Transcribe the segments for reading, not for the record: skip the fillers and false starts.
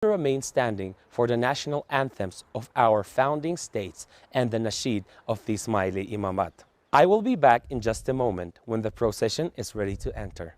remain standing for the national anthems of our founding states and the nasheed of the Ismaili Imamat. I will be back in just a moment when the procession is ready to enter.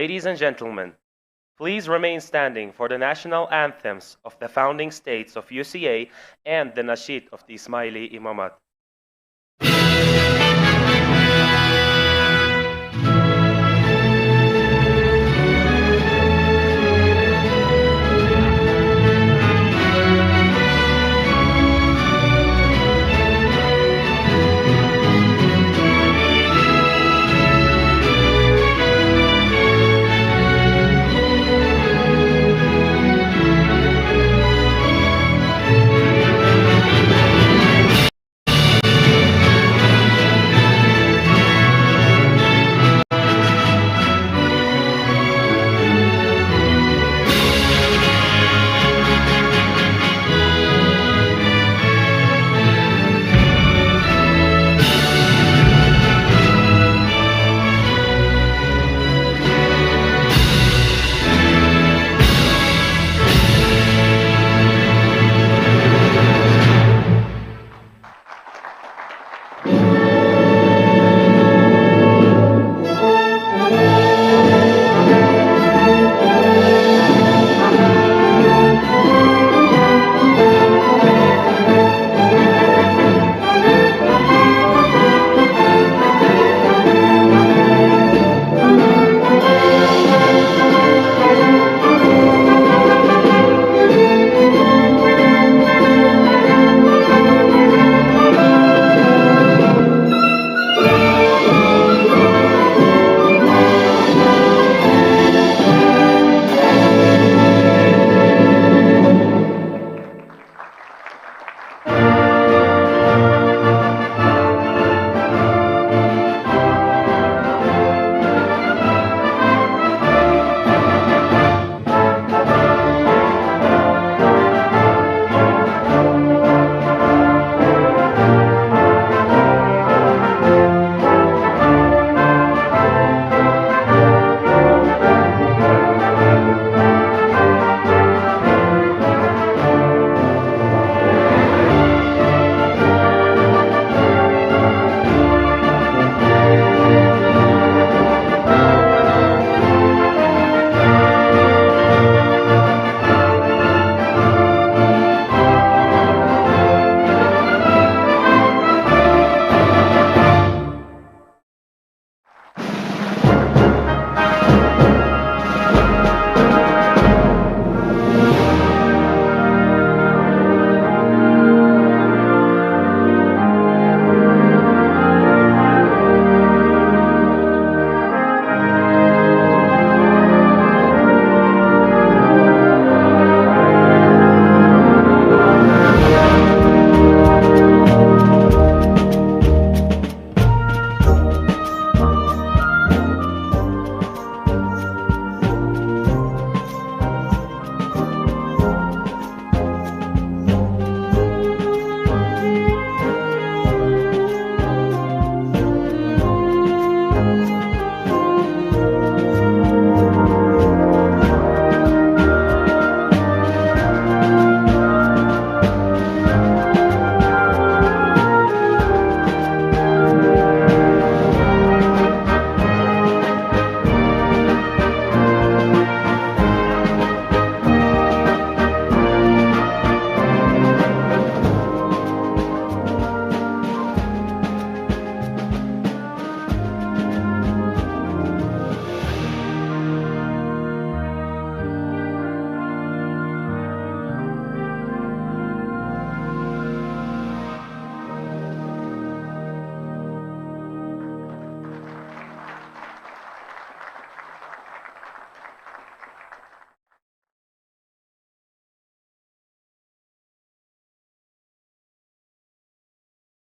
Ladies and gentlemen, please remain standing for the national anthems of the founding states of UCA and the Nasheed of the Ismaili Imamat.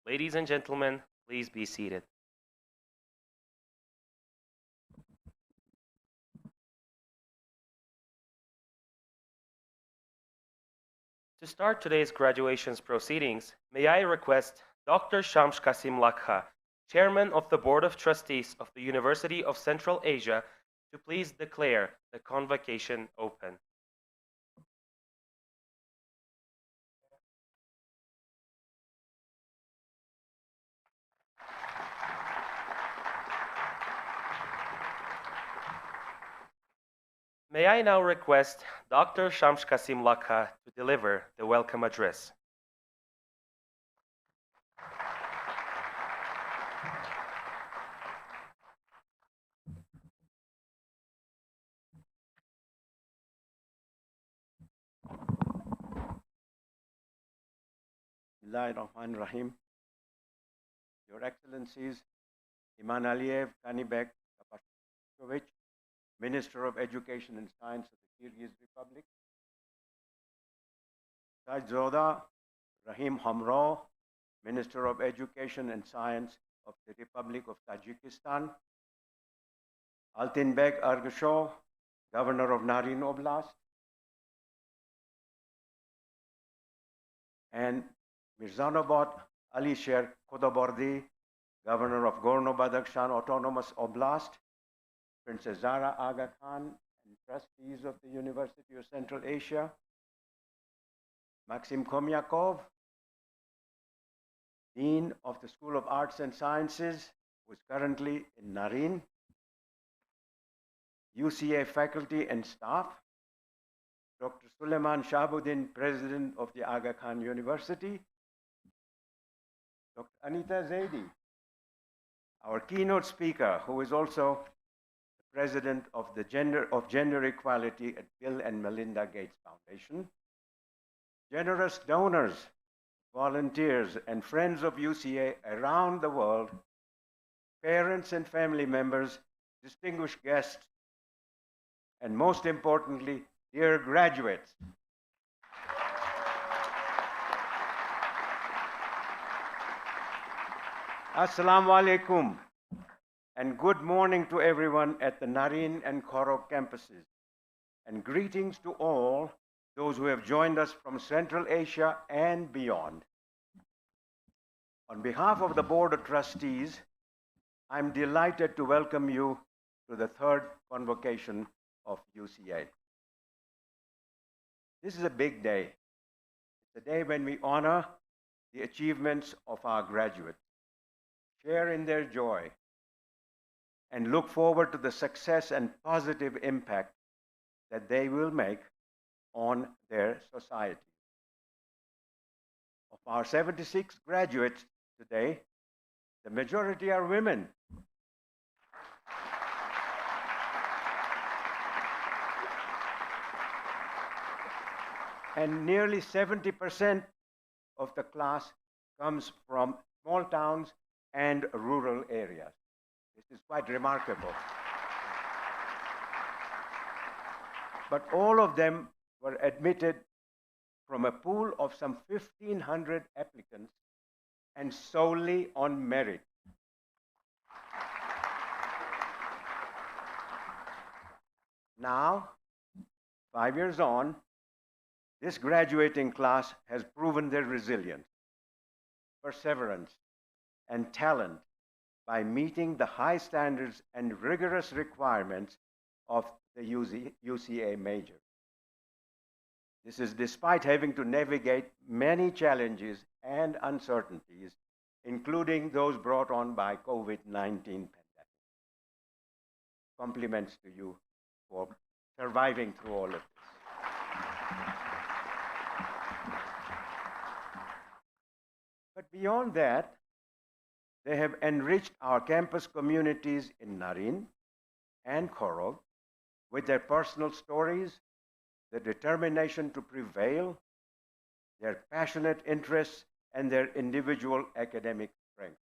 Ladies and gentlemen, please be seated. To start today's graduations proceedings, may I request Dr. Shams Kasim Lakha, Chairman of the Board of Trustees of the University of Central Asia, to please declare the convocation open. May I now request Dr. Shams Kasim Lakha to deliver the welcome address. Bismillahirrahmanirrahim. Your Excellencies, Iman Aliyev Kanibek Kapashkovich, Minister of Education and Science of the Kyrgyz Republic, Sajzoda Rahim Hamro, Minister of Education and Science of the Republic of Tajikistan, Altinbek Argasho, Governor of Naryn Oblast, and Mirzanobod Alisher Khodabordi, Governor of Gorno-Badakhshan Autonomous Oblast, Princess Zara Aga Khan, and trustees of the University of Central Asia, Maxim Komyakov, Dean of the School of Arts and Sciences, who is currently in Naryn, UCA faculty and staff, Dr. Suleiman Shahabuddin, President of the Aga Khan University, Dr. Anita Zaidi, our keynote speaker, who is also the President of the Gender Equality at Bill and Melinda Gates Foundation, generous donors, volunteers, and friends of UCA around the world, parents and family members, distinguished guests, and most importantly, dear graduates. Assalamu alaikum, and good morning to everyone at the Naryn and Khorog campuses, and greetings to all those who have joined us from Central Asia and beyond. On behalf of the Board of Trustees, I'm delighted to welcome you to the third convocation of UCA. This is a big day. It's a day when we honor the achievements of our graduates, share in their joy, and look forward to the success and positive impact that they will make on their society. Of our 76 graduates today, the majority are women. And nearly 70% of the class comes from small towns and rural areas. This is quite remarkable. But all of them were admitted from a pool of some 1,500 applicants and solely on merit. Now, 5 years on, this graduating class has proven their resilience, perseverance, and talent by meeting the high standards and rigorous requirements of the UCA major. This is despite having to navigate many challenges and uncertainties, including those brought on by COVID-19 pandemic. Compliments to you for surviving through all of this. But beyond that, they have enriched our campus communities in Naryn and Khorog with their personal stories, their determination to prevail, their passionate interests, and their individual academic strength.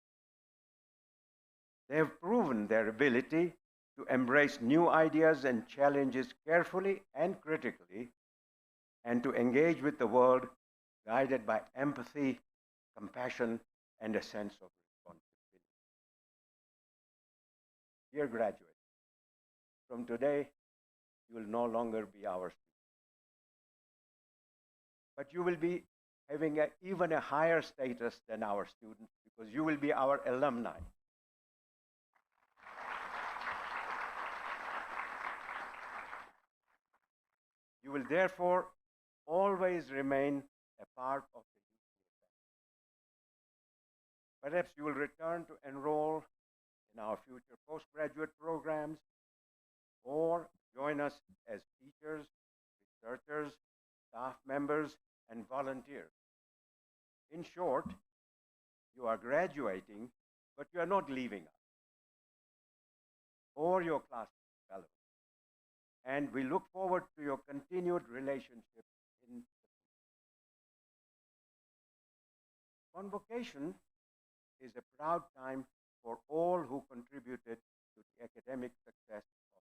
They have proven their ability to embrace new ideas and challenges carefully and critically, and to engage with the world guided by empathy, compassion, and a sense of responsibility. Dear graduates, from today, you will no longer be our students, but you will be having even a higher status than our students because you will be our alumni. You will therefore always remain a part of the UCA family. Perhaps you will return to enroll in our future postgraduate programs or join us as teachers, researchers, staff members, and volunteers. In short, you are graduating, but you are not leaving us or your class development. And we look forward to your continued relationship in the future. Convocation is a proud time for all who contributed to the academic success of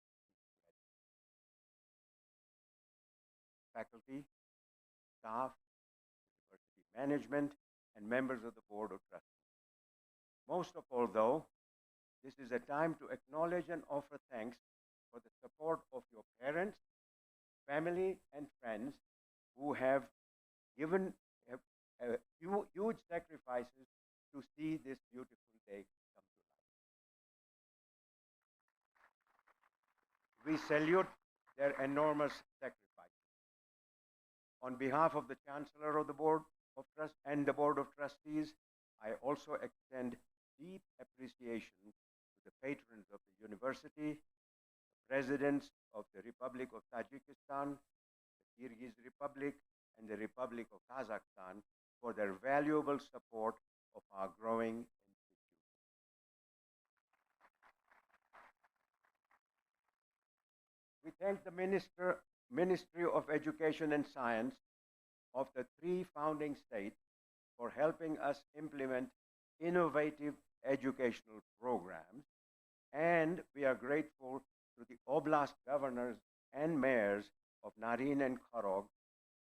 UCA. Faculty, staff, university management, and members of the Board of Trustees. Most of all, though, this is a time to acknowledge and offer thanks for the support of your parents, family, and friends who have given huge sacrifices to see this beautiful day come to life. We salute their enormous sacrifices. On behalf of the Chancellor of the Board of Trustees and the Board of Trustees, I also extend deep appreciation to the patrons of the university, presidents of the Republic of Tajikistan, the Kyrgyz Republic, and the Republic of Kazakhstan for their valuable support of our growing institution. We thank the Ministry of Education and Science of the three founding states for helping us implement innovative educational programs, and we are grateful to the oblast governors and mayors of Naryn and Khorog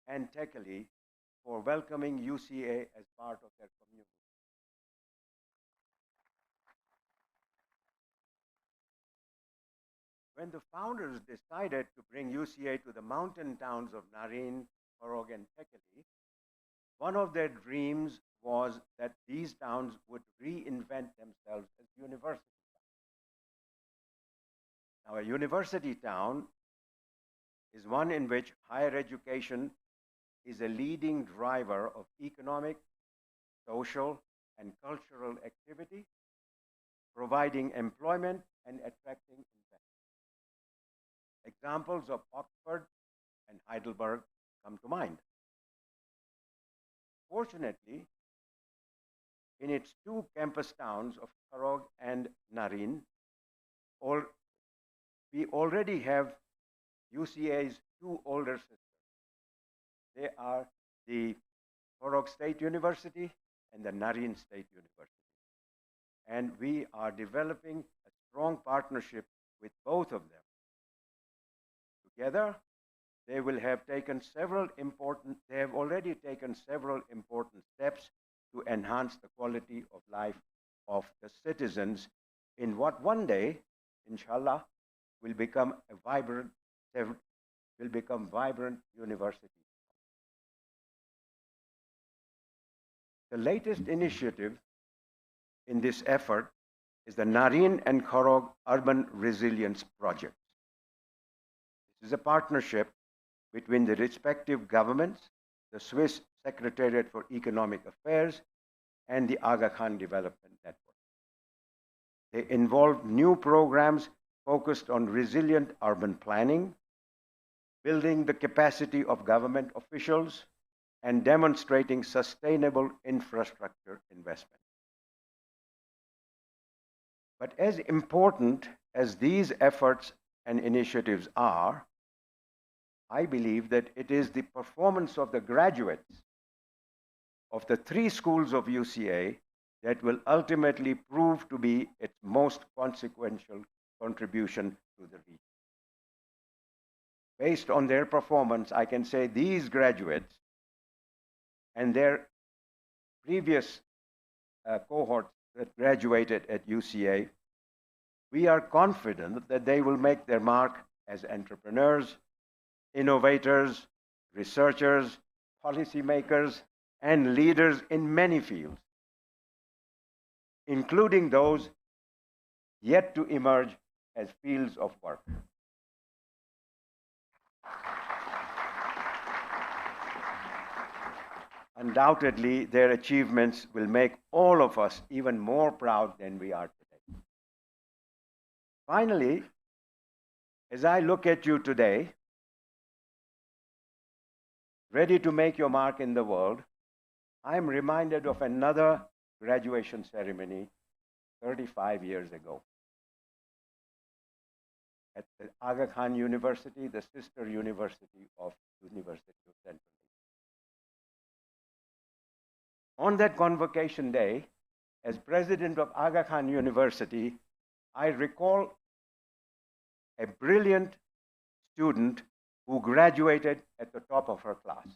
and Tekeli for welcoming UCA as part of their community. When the founders decided to bring UCA to the mountain towns of Naryn, Khorog, and Tekeli, one of their dreams was that these towns would reinvent themselves as university towns. Now, a university town is one in which higher education is a leading driver of economic, social, and cultural activity, providing employment and attracting investment. Examples of Oxford and Heidelberg come to mind. Fortunately, in its two campus towns of Khorog and Naryn, we already have UCA's two older sisters. They are the Khorog State University and the Naryn State University. And we are developing a strong partnership with both of them. Together, they have already taken several important steps to enhance the quality of life of the citizens in what one day, inshallah, will become vibrant university. The latest initiative in this effort is the Naryn and Khorog Urban Resilience Project. This is a partnership between the respective governments, the Swiss Secretariat for Economic Affairs, and the Aga Khan Development Network. They involve new programs focused on resilient urban planning, building the capacity of government officials, and demonstrating sustainable infrastructure investment. But as important as these efforts and initiatives are, I believe that it is the performance of the graduates of the three schools of UCA that will ultimately prove to be its most consequential contribution to the region. Based on their performance, I can say these graduates and their previous cohorts that graduated at UCA, we are confident that they will make their mark as entrepreneurs, innovators, researchers, policymakers, and leaders in many fields, including those yet to emerge as fields of work. Undoubtedly, their achievements will make all of us even more proud than we are today. Finally, as I look at you today, ready to make your mark in the world, I am reminded of another graduation ceremony 35 years ago at the Aga Khan University, the sister university of University of Central Asia. On that convocation day, as president of Aga Khan University, I recall a brilliant student who graduated at the top of her class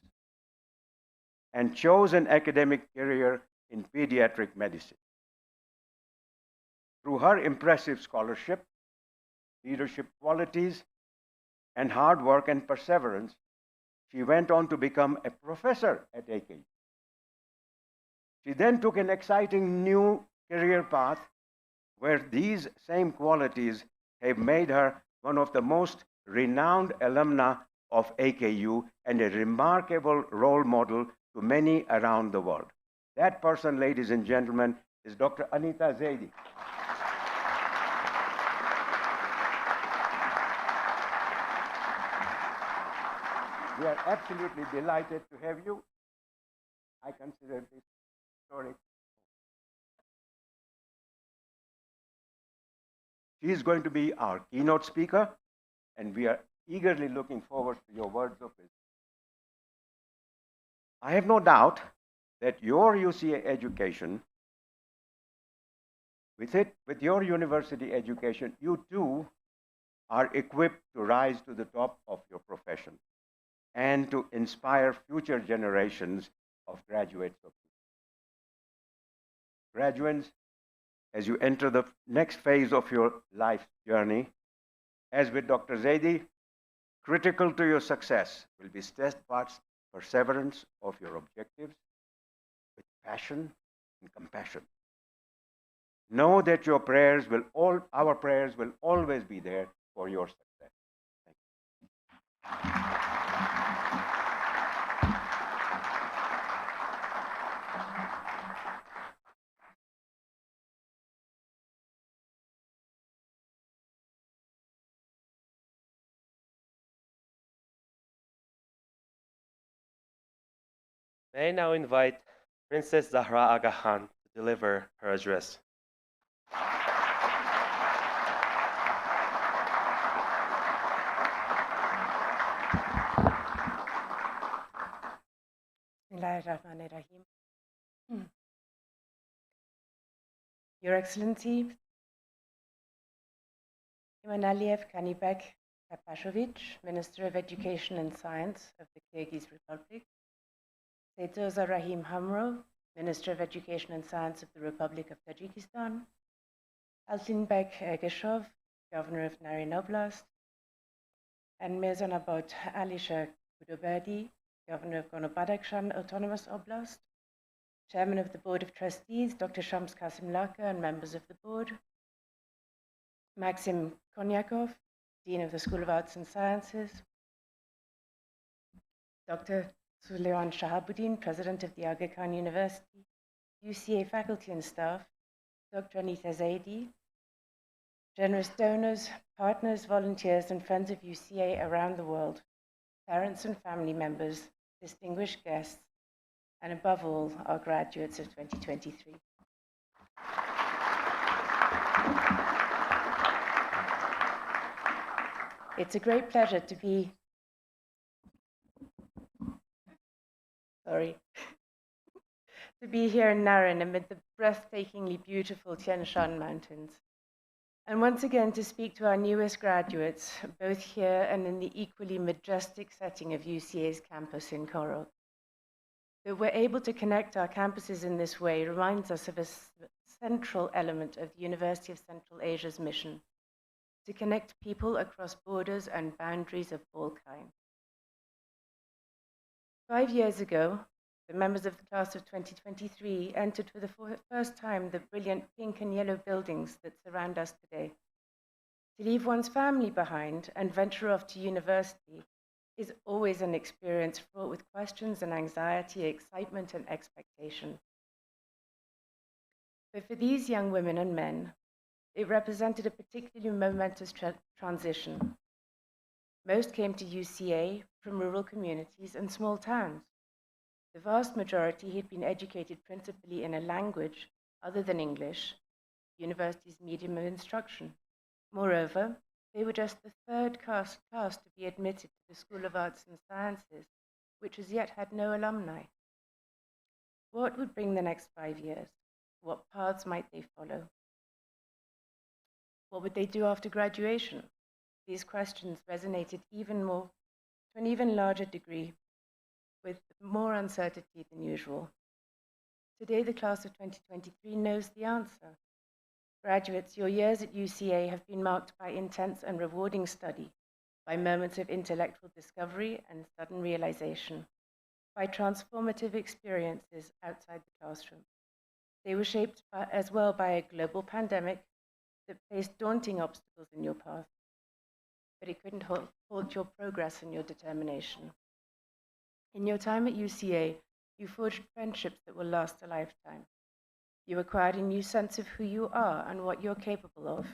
and chose an academic career in pediatric medicine. Through her impressive scholarship, leadership qualities, and hard work and perseverance, she went on to become a professor at AKU. She then took an exciting new career path where these same qualities have made her one of the most renowned alumna of AKU and a remarkable role model to many around the world. That person, ladies and gentlemen, is Dr. Anita Zaidi. We are absolutely delighted to have you. I consider this story. She is going to be our keynote speaker, and we are eagerly looking forward to your words of wisdom. I have no doubt that your UCA education, with your university education, you too are equipped to rise to the top of your profession and to inspire future generations of graduates of you. Graduates, as you enter the next phase of your life journey, as with Dr. Zaidi, critical to your success will be steadfast perseverance of your objectives with passion and compassion. Know that our prayers will always be there for your success. Thank you. May I now invite Princess Zahra Aga Khan to deliver her address. Bismillahirrahmanirrahim. Your Excellency, Imanaliev Kanibek Kapashovich, Minister of Education and Science of the Kyrgyz Republic, Seytoza Rahim Hamro, Minister of Education and Science of the Republic of Tajikistan, Altinbek Ergeshov, Governor of Naryn Oblast, and Mirzanabad Alisher Kudoberdi, Governor of Gorno-Badakhshan Autonomous Oblast, Chairman of the Board of Trustees, Dr. Shams Kasim Laka, and members of the board, Maxim Konyakov, Dean of the School of Arts and Sciences, Dr. Suleiman Shahabuddin, President of the Aga Khan University, UCA faculty and staff, Dr. Anita Zaidi, generous donors, partners, volunteers, and friends of UCA around the world, parents and family members, distinguished guests, and above all, our graduates of 2023. It's a great pleasure to be here in Naryn amid the breathtakingly beautiful Tien Shan mountains. And once again to speak to our newest graduates, both here and in the equally majestic setting of UCA's campus in Khorog. That we're able to connect our campuses in this way reminds us of a central element of the University of Central Asia's mission, to connect people across borders and boundaries of all kinds. 5 years ago, the members of the class of 2023 entered for the first time the brilliant pink and yellow buildings that surround us today. To leave one's family behind and venture off to university is always an experience fraught with questions and anxiety, excitement and expectation. But for these young women and men, it represented a particularly momentous transition. Most came to UCA from rural communities and small towns. The vast majority had been educated principally in a language other than English, university's medium of instruction. Moreover, they were just the third class to be admitted to the School of Arts and Sciences, which as yet had no alumni. What would bring the next 5 years? What paths might they follow? What would they do after graduation? These questions resonated even more, to an even larger degree, with more uncertainty than usual. Today, the class of 2023 knows the answer. Graduates, your years at UCA have been marked by intense and rewarding study, by moments of intellectual discovery and sudden realization, by transformative experiences outside the classroom. They were shaped as well by a global pandemic that placed daunting obstacles in your path, but it couldn't halt your progress and your determination. In your time at UCA, you forged friendships that will last a lifetime. You acquired a new sense of who you are and what you're capable of.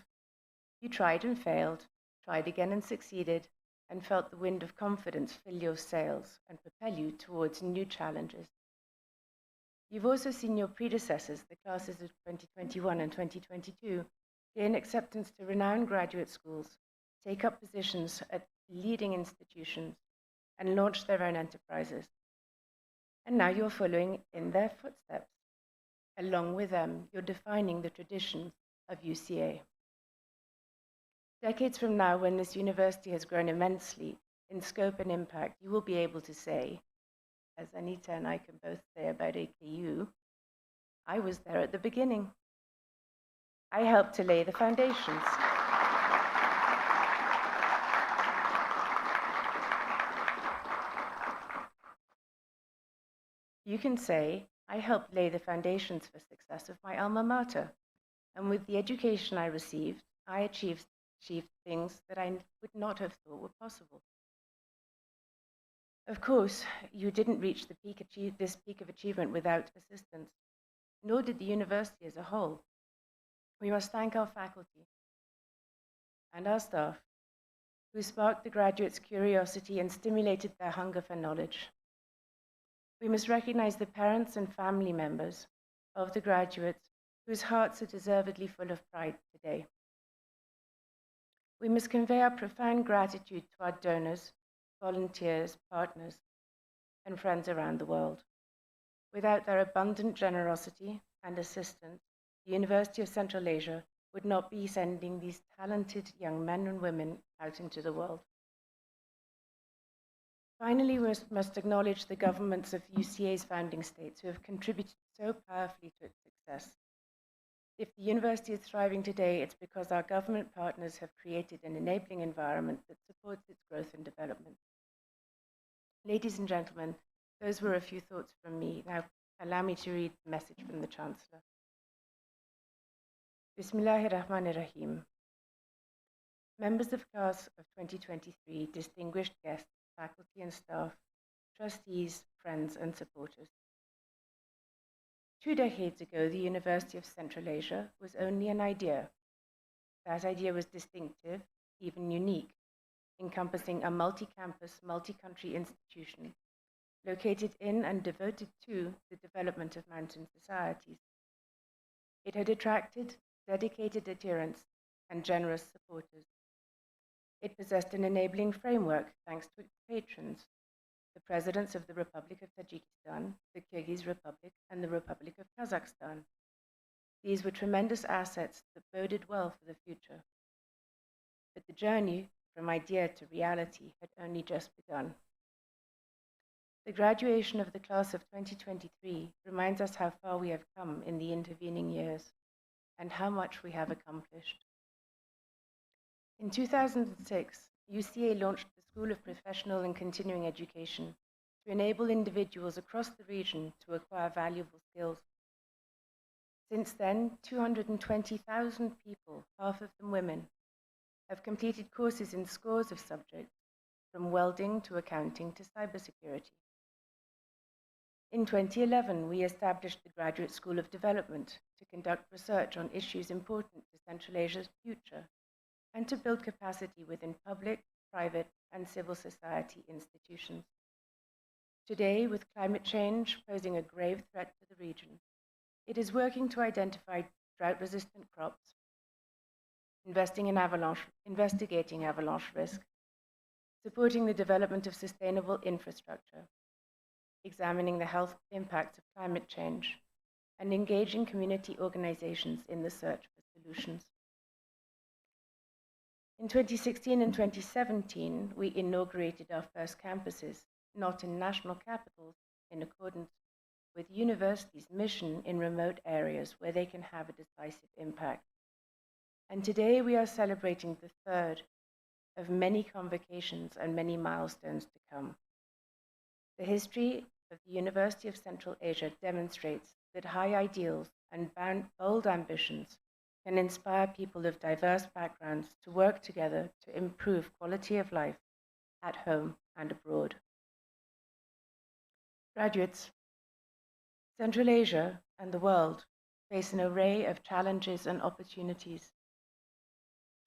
You tried and failed, tried again and succeeded, and felt the wind of confidence fill your sails and propel you towards new challenges. You've also seen your predecessors, the classes of 2021 and 2022, gain acceptance to renowned graduate schools, take up positions at leading institutions, and launch their own enterprises. And now you're following in their footsteps. Along with them, you're defining the tradition of UCA. Decades from now, when this university has grown immensely in scope and impact, you will be able to say, as Anita and I can both say about AKU, I was there at the beginning. I helped to lay the foundations. You can say, I helped lay the foundations for success of my alma mater, and with the education I received, I achieved things that I would not have thought were possible. Of course, you didn't reach this peak of achievement without assistance, nor did the university as a whole. We must thank our faculty and our staff, who sparked the graduates' curiosity and stimulated their hunger for knowledge. We must recognize the parents and family members of the graduates whose hearts are deservedly full of pride today. We must convey our profound gratitude to our donors, volunteers, partners, and friends around the world. Without their abundant generosity and assistance, the University of Central Asia would not be sending these talented young men and women out into the world. Finally, we must acknowledge the governments of UCA's founding states who have contributed so powerfully to its success. If the university is thriving today, it's because our government partners have created an enabling environment that supports its growth and development. Ladies and gentlemen, those were a few thoughts from me. Now, allow me to read the message from the Chancellor. Bismillahirrahmanirrahim. Members of class of 2023, distinguished guests, faculty and staff, trustees, friends, and supporters. 2 decades ago, the University of Central Asia was only an idea. That idea was distinctive, even unique, encompassing a multi-campus, multi-country institution located in and devoted to the development of mountain societies. It had attracted dedicated adherents and generous supporters. It possessed an enabling framework thanks to its patrons, the presidents of the Republic of Tajikistan, the Kyrgyz Republic, and the Republic of Kazakhstan. These were tremendous assets that boded well for the future. But the journey from idea to reality had only just begun. The graduation of the class of 2023 reminds us how far we have come in the intervening years and how much we have accomplished. In 2006, UCA launched the School of Professional and Continuing Education to enable individuals across the region to acquire valuable skills. Since then, 220,000 people, half of them women, have completed courses in scores of subjects, from welding to accounting to cybersecurity. In 2011, we established the Graduate School of Development to conduct research on issues important to Central Asia's future and to build capacity within public, private, and civil society institutions. Today, with climate change posing a grave threat to the region, it is working to identify drought-resistant crops, investigating avalanche risk, supporting the development of sustainable infrastructure, examining the health impacts of climate change, and engaging community organizations in the search for solutions. In 2016 and 2017, we inaugurated our first campuses, not in national capitals, in accordance with universities' mission in remote areas where they can have a decisive impact. And today we are celebrating the third of many convocations and many milestones to come. The history of the University of Central Asia demonstrates that high ideals and bold ambitions can inspire people of diverse backgrounds to work together to improve quality of life at home and abroad. Graduates, Central Asia and the world face an array of challenges and opportunities.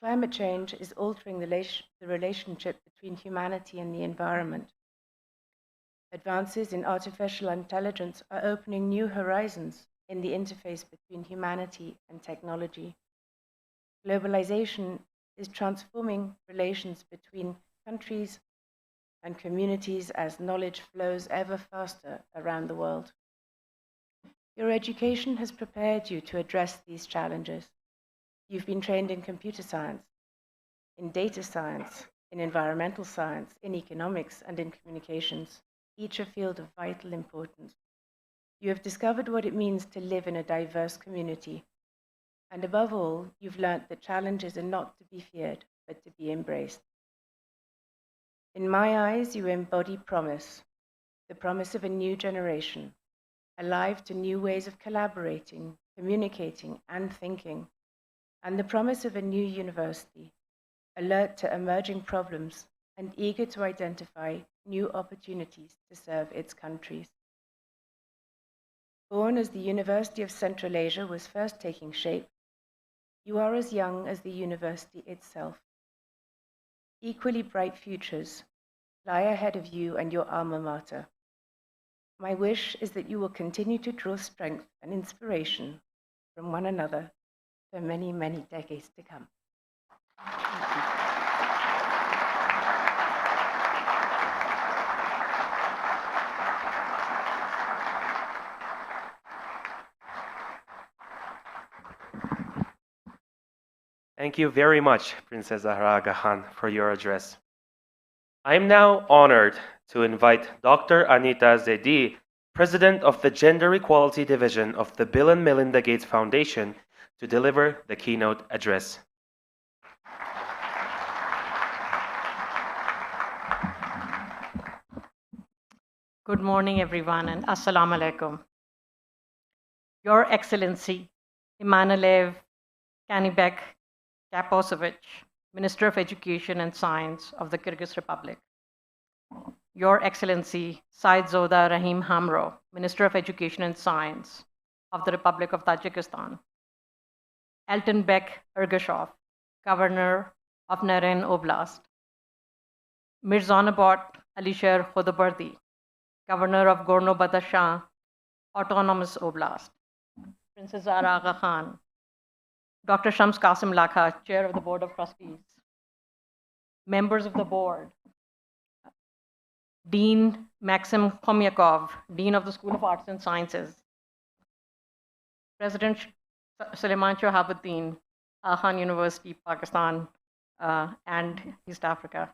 Climate change is altering the relationship between humanity and the environment. Advances in artificial intelligence are opening new horizons in the interface between humanity and technology. Globalization is transforming relations between countries and communities as knowledge flows ever faster around the world. Your education has prepared you to address these challenges. You've been trained in computer science, in data science, in environmental science, in economics, and in communications, each a field of vital importance. You have discovered what it means to live in a diverse community. And above all, you've learned that challenges are not to be feared, but to be embraced. In my eyes, you embody promise, the promise of a new generation, alive to new ways of collaborating, communicating, and thinking, and the promise of a new university, alert to emerging problems and eager to identify new opportunities to serve its countries. Born as the University of Central Asia was first taking shape, you are as young as the university itself. Equally bright futures lie ahead of you and your alma mater. My wish is that you will continue to draw strength and inspiration from one another for many, many decades to come. Thank you very much, Princess Zahra Aga Khan, for your address. I am now honored to invite Dr. Anita Zedi, President of the Gender Equality Division of the Bill and Melinda Gates Foundation, to deliver the keynote address. Good morning, everyone, and Assalamu alaikum. Your Excellency, Imanilev Kanibek Kaposovich, Minister of Education and Science of the Kyrgyz Republic. Your Excellency, Said Zoda Rahim Hamro, Minister of Education and Science of the Republic of Tajikistan. Altenbek Ergashov, Governor of Naryn Oblast. Mirzanabot Alisher Khodabardi, Governor of Gorno-Badashah Autonomous Oblast. Princess Zahra Aga Khan, Dr. Shams Qasim Lakha, Chair of the Board of Trustees. Members of the board, Dean Maxim Khomyakov, Dean of the School of Arts and Sciences. President Suleiman Shahabuddin, Khan University, Pakistan, and East Africa.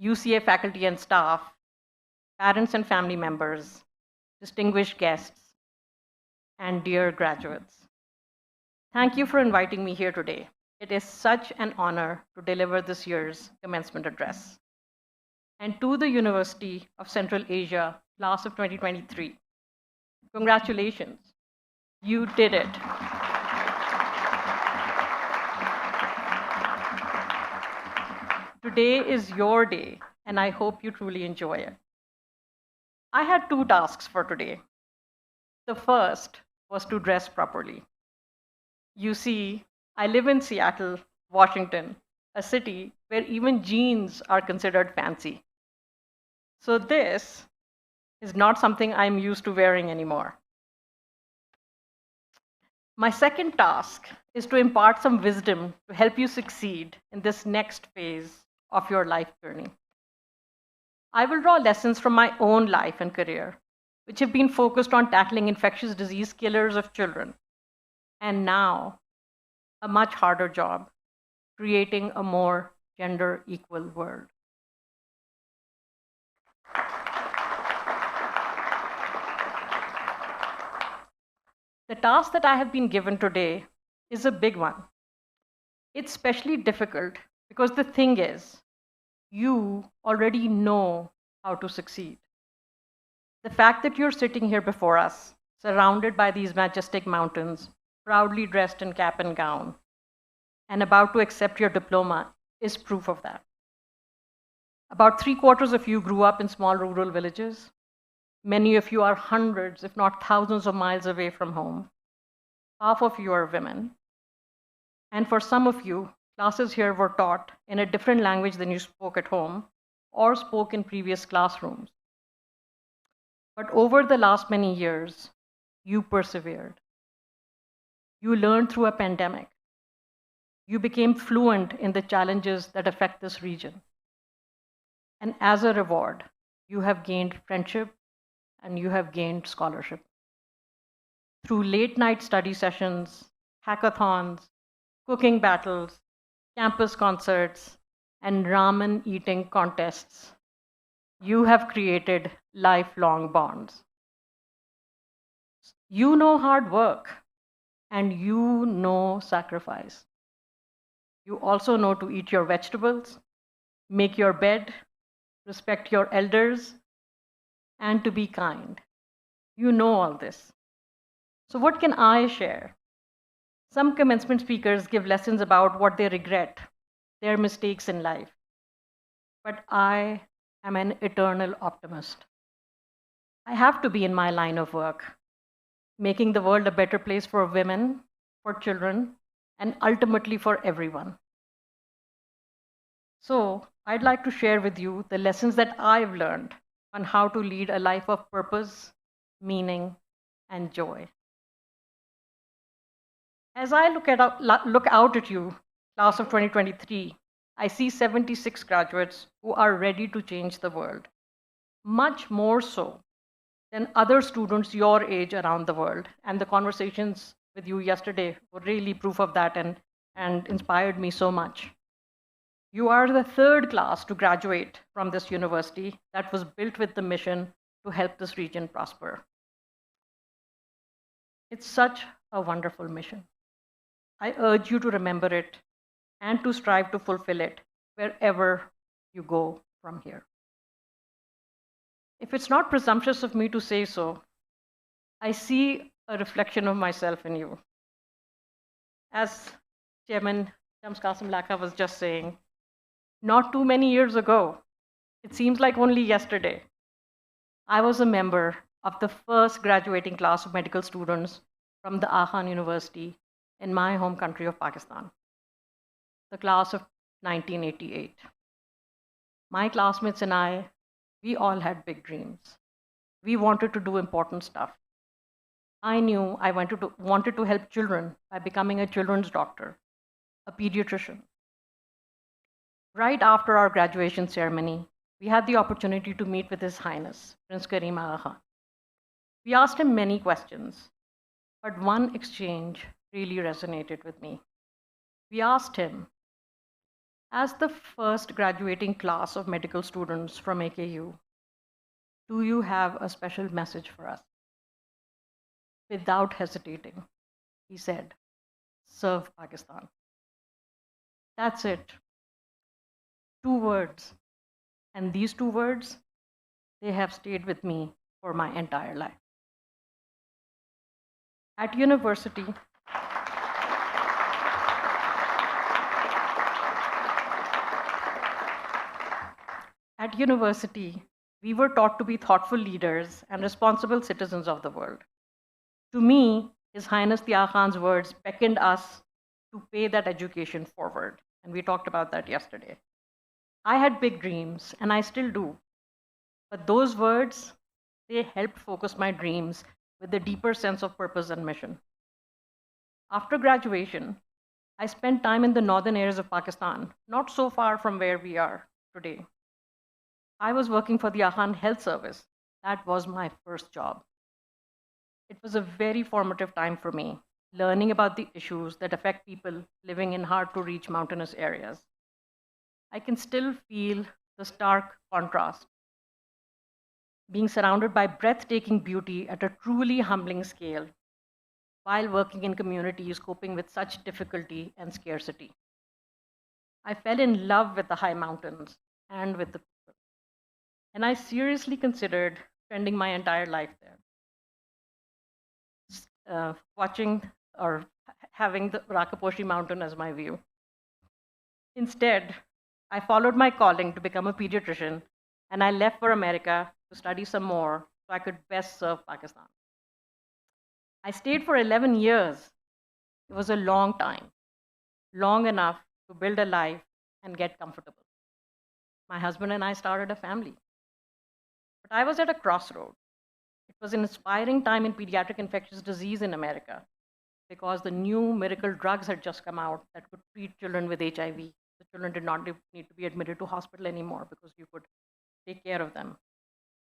UCA faculty and staff, parents and family members, distinguished guests, and dear graduates. Thank you for inviting me here today. It is such an honor to deliver this year's commencement address. And to the University of Central Asia, class of 2023, congratulations, you did it. Today is your day, and I hope you truly enjoy it. I had two tasks for today. The first was to dress properly. You see, I live in Seattle, Washington, a city where even jeans are considered fancy. So this is not something I'm used to wearing anymore. My second task is to impart some wisdom to help you succeed in this next phase of your life journey. I will draw lessons from my own life and career, which have been focused on tackling infectious disease killers of children, and now a much harder job, creating a more gender equal world. The task that I have been given today is a big one. It's especially difficult because the thing is, you already know how to succeed. The fact that you're sitting here before us, surrounded by these majestic mountains, proudly dressed in cap and gown, and about to accept your diploma is proof of that. About 3/4 of you grew up in small rural villages. Many of you are hundreds, if not thousands of miles away from home. Half of you are women. And for some of you, classes here were taught in a different language than you spoke at home or spoke in previous classrooms. But over the last many years, you persevered. You learned through a pandemic. You became fluent in the challenges that affect this region. And as a reward, you have gained friendship and you have gained scholarship. Through late night study sessions, hackathons, cooking battles, campus concerts, and ramen eating contests, you have created lifelong bonds. You know hard work and you know sacrifice. You also know to eat your vegetables, make your bed, respect your elders, and to be kind. You know all this. So what can I share? Some commencement speakers give lessons about what they regret, their mistakes in life. But I am an eternal optimist. I have to be in my line of work, making the world a better place for women, for children, and ultimately for everyone. So I'd like to share with you the lessons that I've learned on how to lead a life of purpose, meaning, and joy. As I look out at you, class of 2023, I see 76 graduates who are ready to change the world, much more so than other students your age around the world. And the conversations with you yesterday were really proof of that and inspired me so much. You are the third class to graduate from this university that was built with the mission to help this region prosper. It's such a wonderful mission. I urge you to remember it and to strive to fulfill it wherever you go from here. If it's not presumptuous of me to say so, I see a reflection of myself in you. As Chairman Shams Qasim Lakha was just saying, not too many years ago, it seems like only yesterday, I was a member of the first graduating class of medical students from the Ahan University in my home country of Pakistan, the class of 1988. My classmates and I, we all had big dreams. We wanted to do important stuff. I knew I wanted to help children by becoming a children's doctor, a pediatrician. Right after our graduation ceremony, we had the opportunity to meet with His Highness, Prince Karim Aga Khan. We asked him many questions, but one exchange really resonated with me. We asked him, as the first graduating class of medical students from AKU, Do you have a special message for us? Without hesitating, he said, serve Pakistan. That's it. 2 words. And these 2 words, they have stayed with me for my entire life. At university, we were taught to be thoughtful leaders and responsible citizens of the world. To me, His Highness the Aga Khan's words beckoned us to pay that education forward. And we talked about that yesterday. I had big dreams, and I still do. But those words, they helped focus my dreams with a deeper sense of purpose and mission. After graduation, I spent time in the northern areas of Pakistan, not so far from where we are today. I was working for the Aga Khan Health Service. That was my first job. It was a very formative time for me, learning about the issues that affect people living in hard-to-reach mountainous areas. I can still feel the stark contrast, being surrounded by breathtaking beauty at a truly humbling scale, while working in communities coping with such difficulty and scarcity. I fell in love with the high mountains and with the people, and I seriously considered spending my entire life there. Watching or having the Rakaposhi mountain as my view. Instead, I followed my calling to become a pediatrician, and I left for America to study some more so I could best serve Pakistan. I stayed for 11 years. It was a long time, long enough to build a life and get comfortable. My husband and I started a family. But I was at a crossroad. It was an inspiring time in pediatric infectious disease in America because the new miracle drugs had just come out that could treat children with HIV. The children did not need to be admitted to hospital anymore because you could take care of them.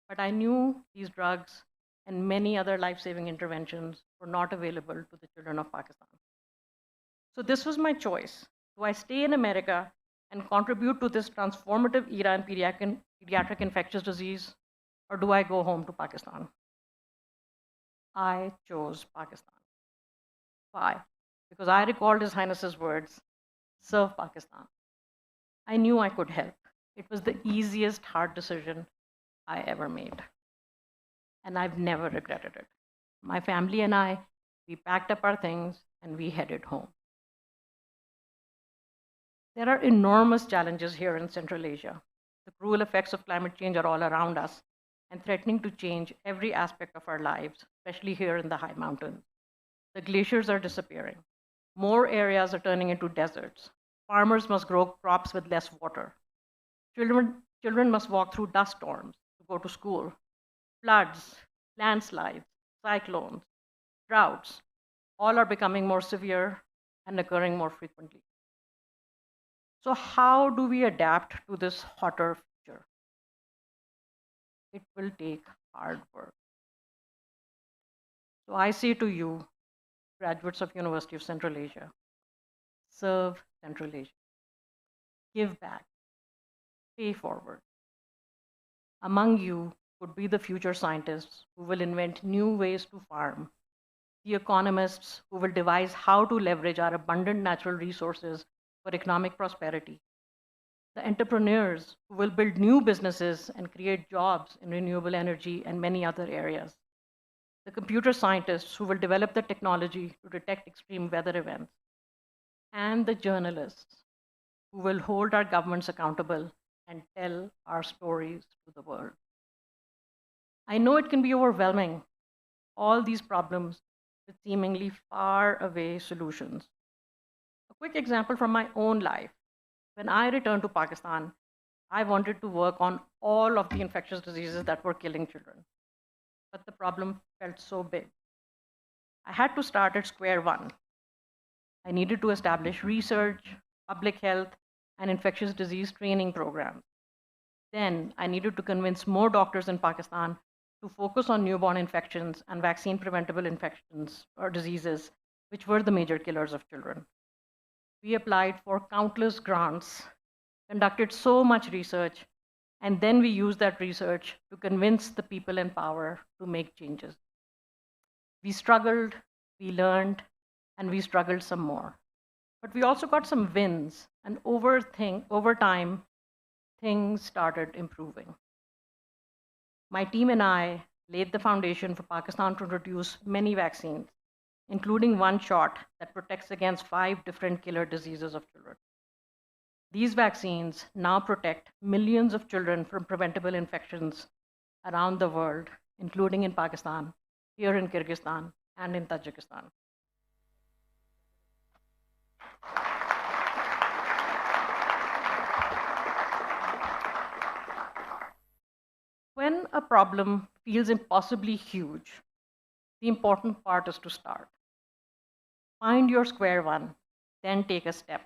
But I knew these drugs and many other life-saving interventions were not available to the children of Pakistan. So this was my choice. Do I stay in America and contribute to this transformative era in pediatric infectious disease, or do I go home to Pakistan? I chose Pakistan. Why? Because I recalled His Highness's words, serve Pakistan. I knew I could help. It was the easiest hard decision I ever made. And I've never regretted it. My family and I, we packed up our things and we headed home. There are enormous challenges here in Central Asia. The cruel effects of climate change are all around us and threatening to change every aspect of our lives, especially here in the high mountains. The glaciers are disappearing. More areas are turning into deserts. Farmers must grow crops with less water. Children must walk through dust storms to go to school. Floods, landslides, cyclones, droughts, all are becoming more severe and occurring more frequently. So how do we adapt to this hotter future? It will take hard work. So I say to you, graduates of University of Central Asia, serve Central Asia, give back, pay forward. Among you could be the future scientists who will invent new ways to farm, the economists who will devise how to leverage our abundant natural resources for economic prosperity, the entrepreneurs who will build new businesses and create jobs in renewable energy and many other areas, the computer scientists who will develop the technology to detect extreme weather events, and the journalists who will hold our governments accountable and tell our stories to the world. I know it can be overwhelming, all these problems with seemingly far away solutions. A quick example from my own life. When I returned to Pakistan, I wanted to work on all of the infectious diseases that were killing children. But the problem felt so big. I had to start at square one. I needed to establish research, public health, and infectious disease training programs. Then I needed to convince more doctors in Pakistan to focus on newborn infections and vaccine-preventable infections or diseases, which were the major killers of children. We applied for countless grants, conducted so much research, And then we use that research to convince the people in power to make changes. We struggled, we learned, and we struggled some more. But we also got some wins, and over time, things started improving. My team and I laid the foundation for Pakistan to introduce many vaccines, including one shot that protects against 5 different killer diseases of children. These vaccines now protect millions of children from preventable infections around the world, including in Pakistan, here in Kyrgyzstan, and in Tajikistan. When a problem feels impossibly huge, the important part is to start. Find your square one, then take a step.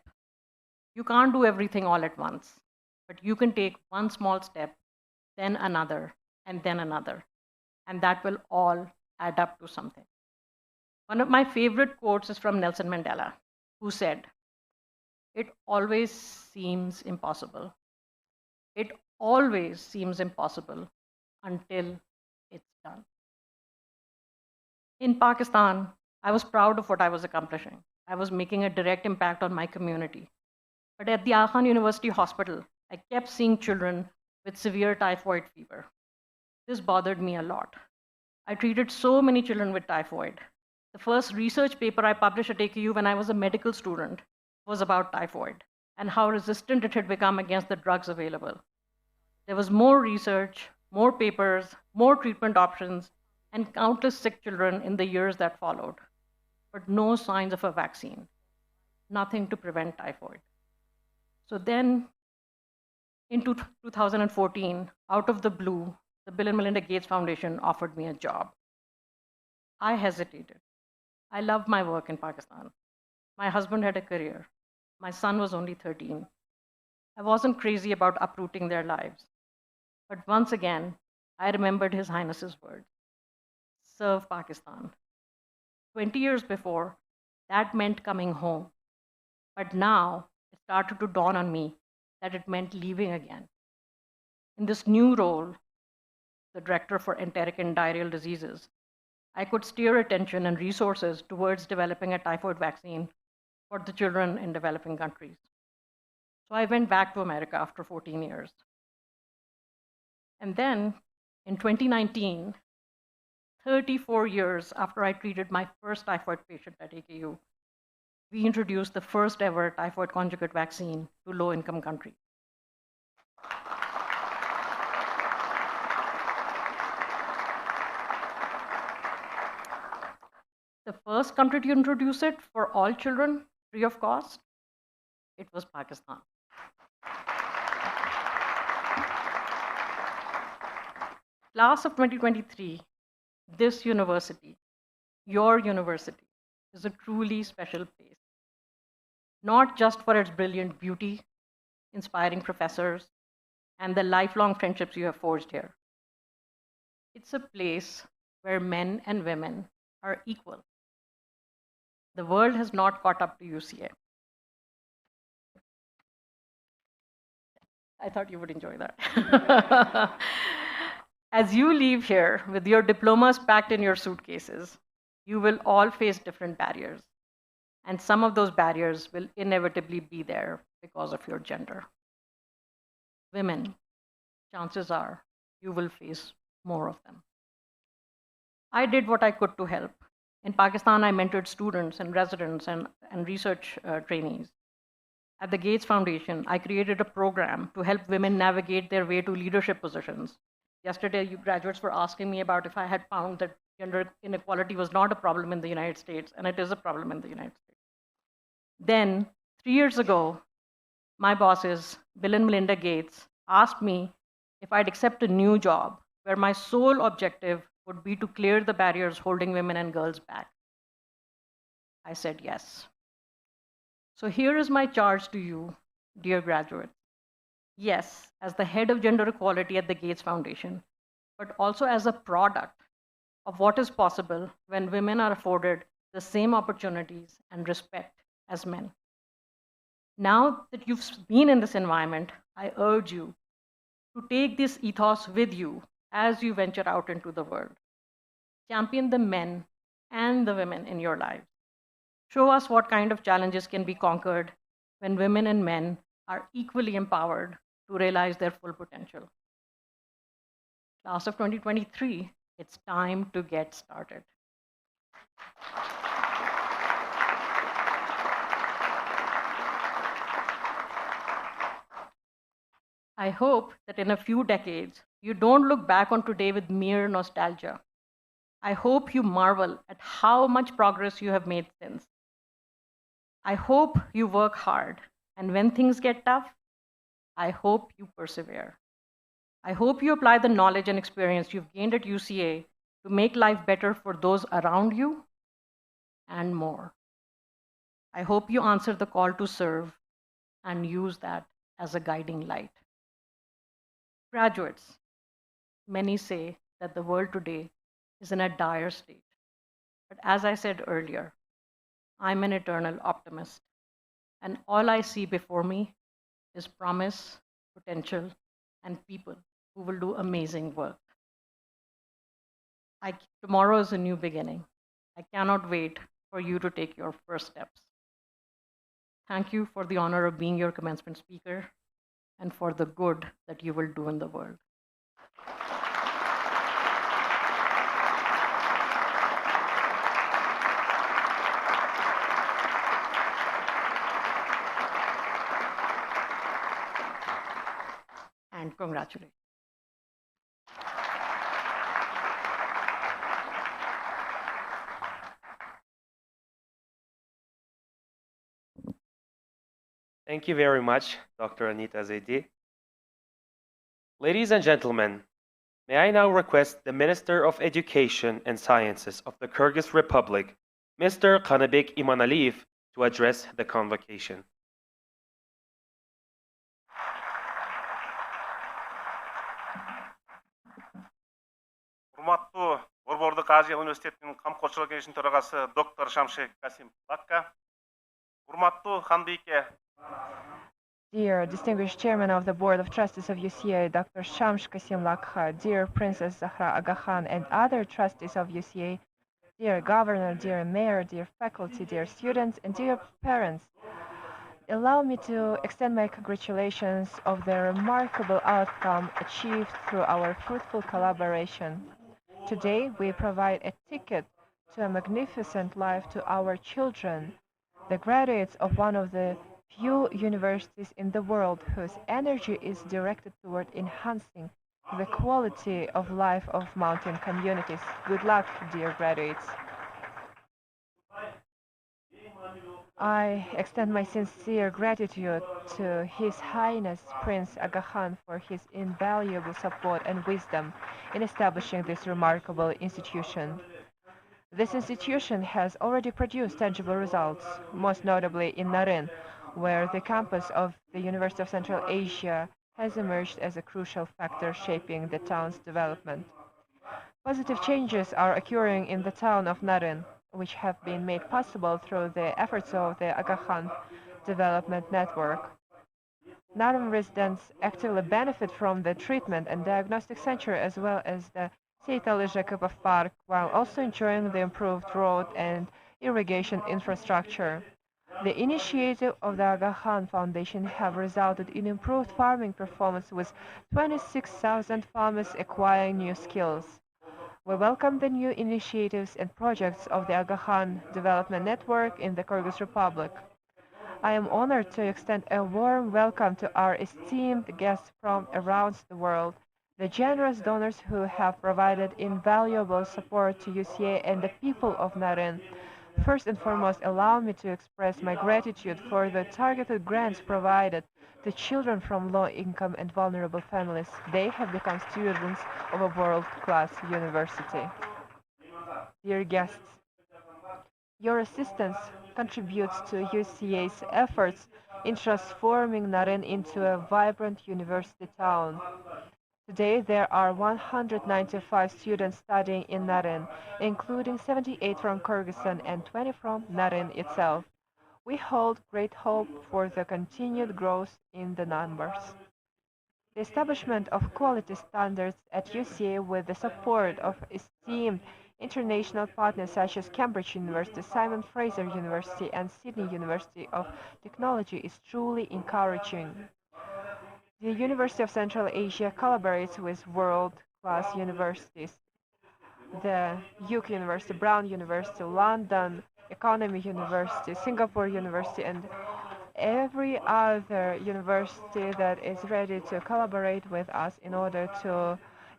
You can't do everything all at once, but you can take one small step, then another, and then another. And that will all add up to something. One of my favorite quotes is from Nelson Mandela, who said, "It always seems impossible. It always seems impossible until it's done." In Pakistan, I was proud of what I was accomplishing. I was making a direct impact on my community. But at the Khan University Hospital, I kept seeing children with severe typhoid fever. This bothered me a lot. I treated so many children with typhoid. The first research paper I published at AKU when I was a medical student was about typhoid and how resistant it had become against the drugs available. There was more research, more papers, more treatment options, and countless sick children in the years that followed, but no signs of a vaccine, nothing to prevent typhoid. So then, in 2014, out of the blue, the Bill and Melinda Gates Foundation offered me a job. I hesitated. I loved my work in Pakistan. My husband had a career. My son was only 13. I wasn't crazy about uprooting their lives. But once again, I remembered His Highness's words: serve Pakistan. 20 years before, that meant coming home. But now, it started to dawn on me that it meant leaving again. In this new role, the Director for Enteric and Diarrheal Diseases, I could steer attention and resources towards developing a typhoid vaccine for the children in developing countries. So I went back to America after 14 years. And then, in 2019, 34 years after I treated my first typhoid patient at AKU, we introduced the first ever typhoid conjugate vaccine to low-income countries. The first country to introduce it for all children, free of cost, it was Pakistan. Class of 2023, this university, your university, is a truly special place. Not just for its brilliant beauty, inspiring professors, and the lifelong friendships you have forged here. It's a place where men and women are equal. The world has not caught up to UCA. I thought you would enjoy that. As you leave here with your diplomas packed in your suitcases, you will all face different barriers. And some of those barriers will inevitably be there because of your gender. Women, chances are you will face more of them. I did what I could to help. In Pakistan, I mentored students and residents and research trainees. At the Gates Foundation, I created a program to help women navigate their way to leadership positions. Yesterday, you graduates were asking me about if I had found that gender inequality was not a problem in the United States, and it is a problem in the United States. Then, 3 years ago, my bosses, Bill and Melinda Gates, asked me if I'd accept a new job where my sole objective would be to clear the barriers holding women and girls back. I said yes. So here is my charge to you, dear graduates. Yes, as the head of gender equality at the Gates Foundation, but also as a product of what is possible when women are afforded the same opportunities and respect as men. Now that you've been in this environment, I urge you to take this ethos with you as you venture out into the world. Champion the men and the women in your lives. Show us what kind of challenges can be conquered when women and men are equally empowered to realize their full potential. Class of 2023, it's time to get started. I hope that in a few decades, you don't look back on today with mere nostalgia. I hope you marvel at how much progress you have made since. I hope you work hard, and when things get tough, I hope you persevere. I hope you apply the knowledge and experience you've gained at UCA to make life better for those around you and more. I hope you answer the call to serve and use that as a guiding light. Graduates, many say that the world today is in a dire state. But as I said earlier, I'm an eternal optimist, and all I see before me is promise, potential, and people who will do amazing work. Tomorrow is a new beginning. I cannot wait for you to take your first steps. Thank you for the honor of being your commencement speaker and for the good that you will do in the world. And congratulations. Thank you very much, Dr. Anita Zaidi. Ladies and gentlemen, may I now request the Minister of Education and Sciences of the Kyrgyz Republic, Mr. Kanabek Imanaliyev, to address the convocation. Урматтуу Борбордук Азия университетинин камкорчулук кеңешинин төрагасы доктор Шамшек Касим Лакка, урматтуу Ханбийке. Dear distinguished chairman of the Board of Trustees of UCA, Dr. Shamsh Kasim Lakha, dear Princess Zahra Aga Khan and other trustees of UCA, dear governor, dear mayor, dear faculty, dear students, and dear parents, allow me to extend my congratulations of the remarkable outcome achieved through our fruitful collaboration. Today, we provide a ticket to a magnificent life to our children, the graduates of one of the few universities in the world whose energy is directed toward enhancing the quality of life of mountain communities. Good luck, dear graduates. I extend my sincere gratitude to His Highness Prince Aga Khan for his invaluable support and wisdom in establishing this remarkable institution. This institution has already produced tangible results, most notably in Naryn, where the campus of the University of Central Asia has emerged as a crucial factor shaping the town's development. Positive changes are occurring in the town of Naryn, which have been made possible through the efforts of the Aga Khan Development Network. Naryn residents actively benefit from the treatment and diagnostic center as well as the Seyitalı Jakubov Park, while also enjoying the improved road and irrigation infrastructure. The initiative of the Aga Khan Foundation have resulted in improved farming performance with 26,000 farmers acquiring new skills. We welcome the new initiatives and projects of the Aga Khan Development Network in the Kyrgyz Republic. I am honored to extend a warm welcome to our esteemed guests from around the world, the generous donors who have provided invaluable support to UCA and the people of Naryn. First and foremost, allow me to express my gratitude for the targeted grants provided to children from low-income and vulnerable families. They have become students of a world-class university. Dear guests, your assistance contributes to UCA's efforts in transforming Naryn into a vibrant university town. Today, there are 195 students studying in Naryn, including 78 from Kyrgyzstan and 20 from Naryn itself. We hold great hope for the continued growth in the numbers. The establishment of quality standards at UCA with the support of esteemed international partners such as Cambridge University, Simon Fraser University, and Sydney University of Technology is truly encouraging. The University of Central Asia collaborates with world-class universities, the UK University, Brown University, London Economy University, Singapore University, and every other university that is ready to collaborate with us in order to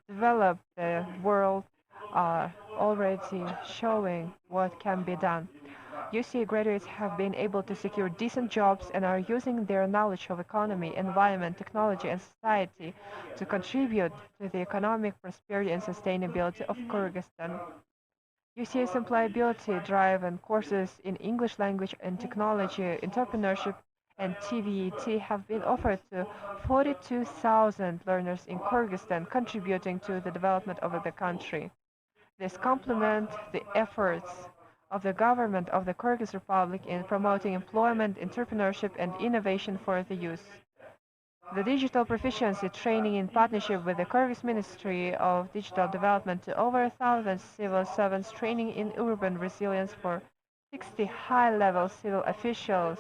develop the world are already showing what can be done. UCA graduates have been able to secure decent jobs and are using their knowledge of economy, environment, technology, and society to contribute to the economic prosperity and sustainability of Kyrgyzstan. UCA's employability drive and courses in English language and technology, entrepreneurship, and TVET have been offered to 42,000 learners in Kyrgyzstan, contributing to the development of the country. This complement the efforts of the government of the Kyrgyz Republic in promoting employment, entrepreneurship, and innovation for the youth. The digital proficiency training in partnership with the Kyrgyz Ministry of Digital Development to over 1,000 civil servants training in urban resilience for 60 high-level civil officials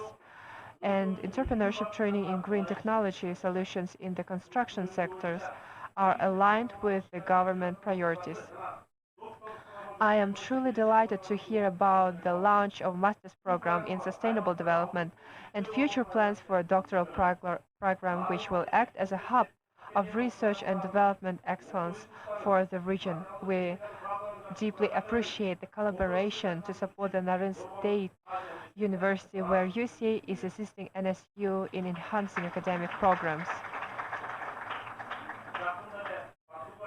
and entrepreneurship training in green technology solutions in the construction sectors are aligned with the government priorities. I am truly delighted to hear about the launch of Master's Program in Sustainable Development and future plans for a doctoral program which will act as a hub of research and development excellence for the region. We deeply appreciate the collaboration to support the Naryn State University where UCA is assisting NSU in enhancing academic programs.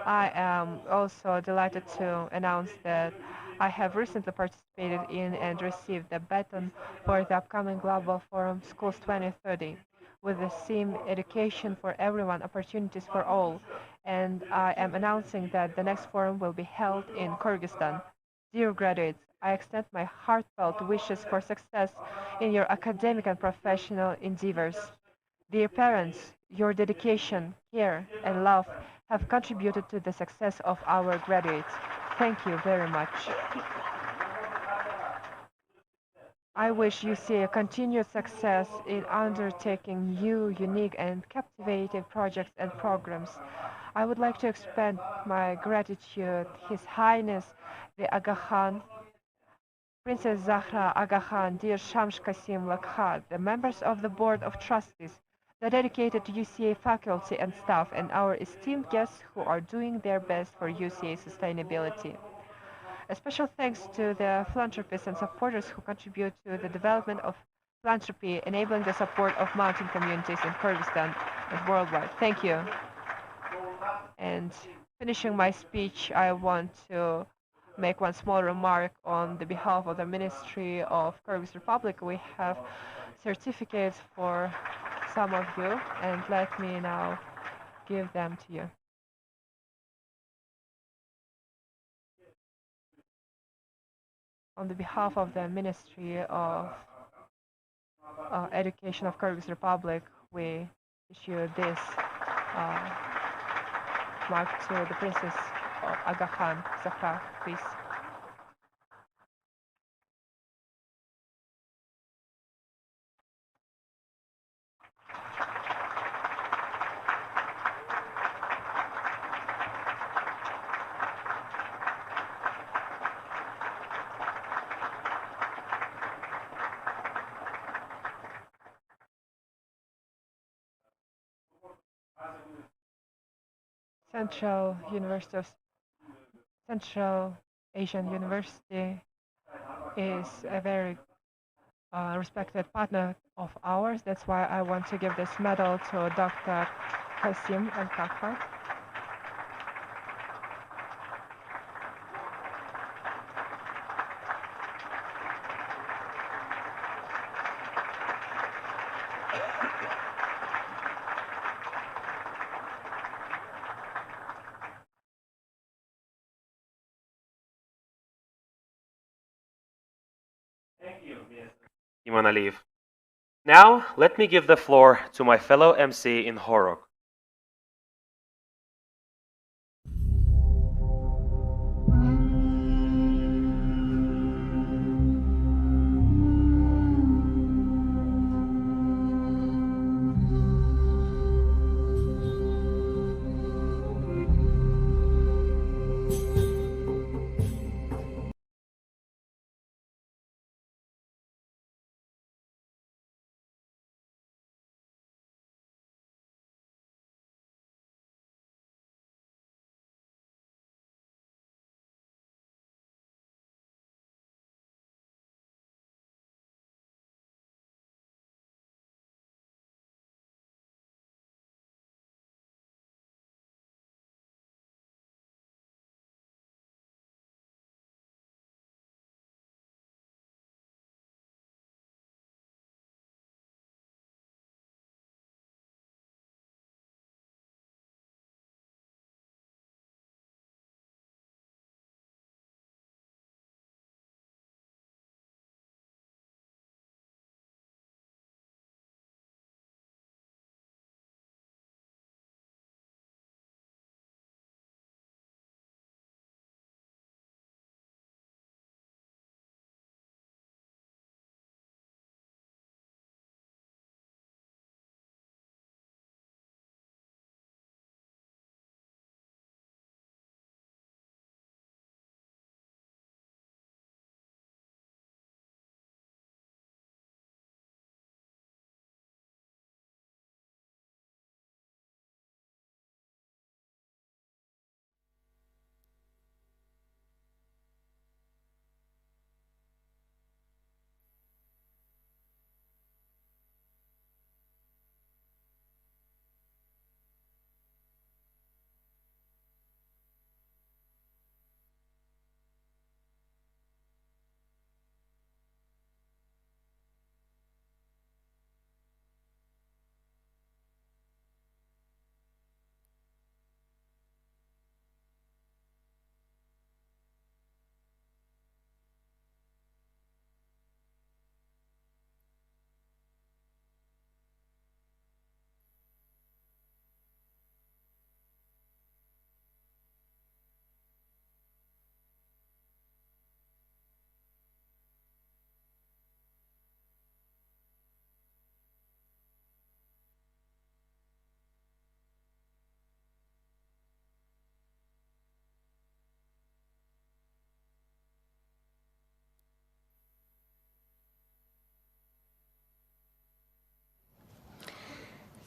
I am also delighted to announce that I have recently participated in and received the baton for the upcoming Global Forum Schools 2030 with the theme Education for Everyone, Opportunities for All. And I am announcing that the next forum will be held in Kyrgyzstan. Dear graduates, I extend my heartfelt wishes for success in your academic and professional endeavors. Dear parents, your dedication, care, and love have contributed to the success of our graduates. Thank you very much. I wish you see a continued success in undertaking new, unique, and captivating projects and programs. I would like to expand my gratitude His Highness the Aga Khan, Princess Zahra Aga Khan, dear Shams Kasim Lakha, the members of the Board of Trustees, the dedicated UCA faculty and staff, and our esteemed guests who are doing their best for UCA sustainability. A special thanks to the philanthropists and supporters who contribute to the development of philanthropy, enabling the support of mountain communities in Kyrgyzstan and worldwide. Thank you. And finishing my speech, I want to make one small remark on the behalf of the Ministry of Kyrgyz Republic. We have certificates for some of you, and let me now give them to you. On the behalf of the Ministry of Education of Kyrgyz Republic, we issue this mark to the Princess Aga Khan Zahra, please. Central Asian University is a very respected partner of ours. That's why I want to give this medal to Dr. Kasim Al-Kakha. Iman Aliyev. Now, let me give the floor to my fellow MC in Khorog.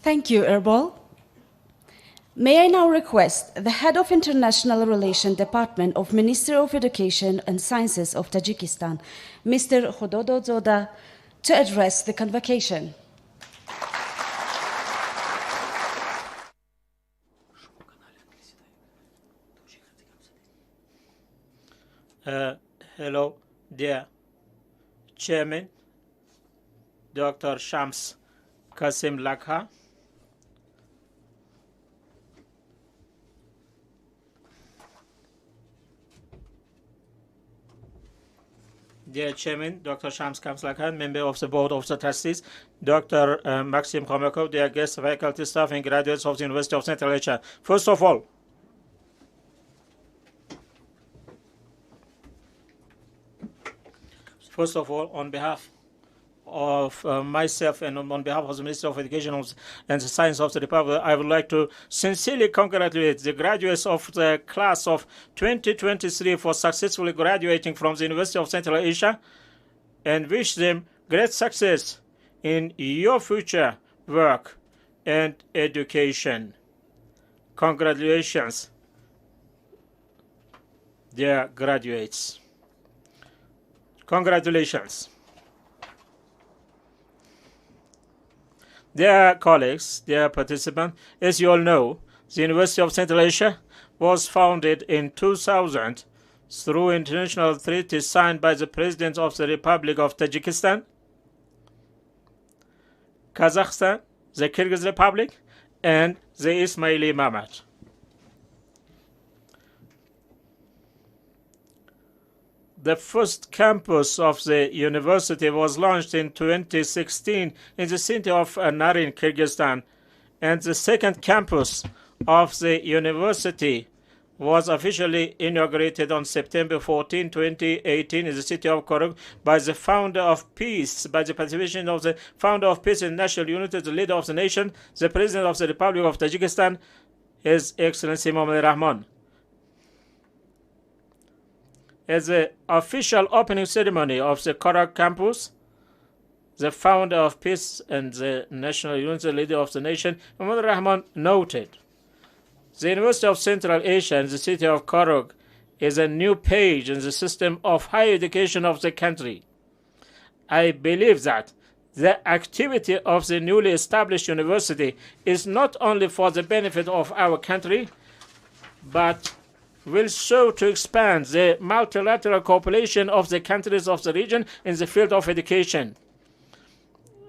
Thank you, Erbol. May I now request the Head of International Relations Department of Ministry of Education and Sciences of Tajikistan, Mr. Khododo Zoda, to address the convocation. Hello, dear Chairman, Dr. Shams Kasim Lakha, Dear Chairman, Dr. Shams Kamslakan, Member of the Board of the Trustees, Dr. Maxim Khomekov, dear guests, faculty, staff, and graduates of the University of Central Asia. First of all, on behalf of myself and on behalf of the Minister of Education and Science of the Republic, I would like to sincerely congratulate the graduates of the class of 2023 for successfully graduating from the University of Central Asia and wish them great success in your future work and education. Congratulations, dear graduates. Congratulations. Dear colleagues, dear participants, as you all know, the University of Central Asia was founded in 2000 through international treaties signed by the President of the Republic of Tajikistan, Kazakhstan, the Kyrgyz Republic, and the Ismaili Mamad. The first campus of the university was launched in 2016 in the city of Naryn, Kyrgyzstan, and the second campus of the university was officially inaugurated on September 14, 2018 in the city of Khorog by the founder of peace, by the participation of the founder of peace and national unity, the leader of the nation, the President of the Republic of Tajikistan, His Excellency Mohammad Rahman. As the official opening ceremony of the Khorog campus, the founder of peace and the national unity leader of the nation, Mohammad Rahman, noted, the University of Central Asia and the city of Khorog is a new page in the system of higher education of the country. I believe that the activity of the newly established university is not only for the benefit of our country, but will serve to expand the multilateral cooperation of the countries of the region in the field of education.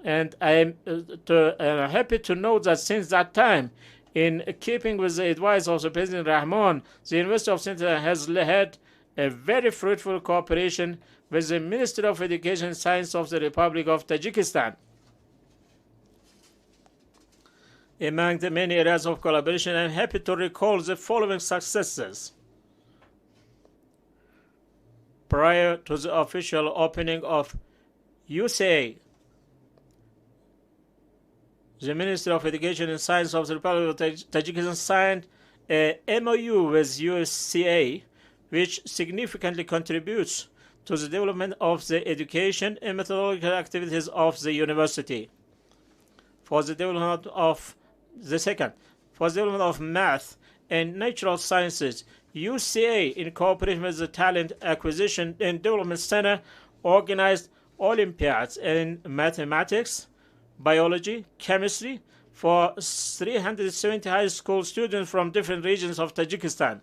And I am happy to note that since that time, in keeping with the advice of the President Rahman, the University of Central has had a very fruitful cooperation with the Ministry of Education and Science of the Republic of Tajikistan. Among the many areas of collaboration, I am happy to recall the following successes. Prior to the official opening of UCA, the Ministry of Education and Science of the Republic of Tajikistan signed a MOU with UCA, which significantly contributes to the development of the education and methodological activities of the university. For the development of math and natural sciences, UCA, in cooperation with the Talent Acquisition and Development Center, organized Olympiads in mathematics, biology, chemistry for 370 high school students from different regions of Tajikistan.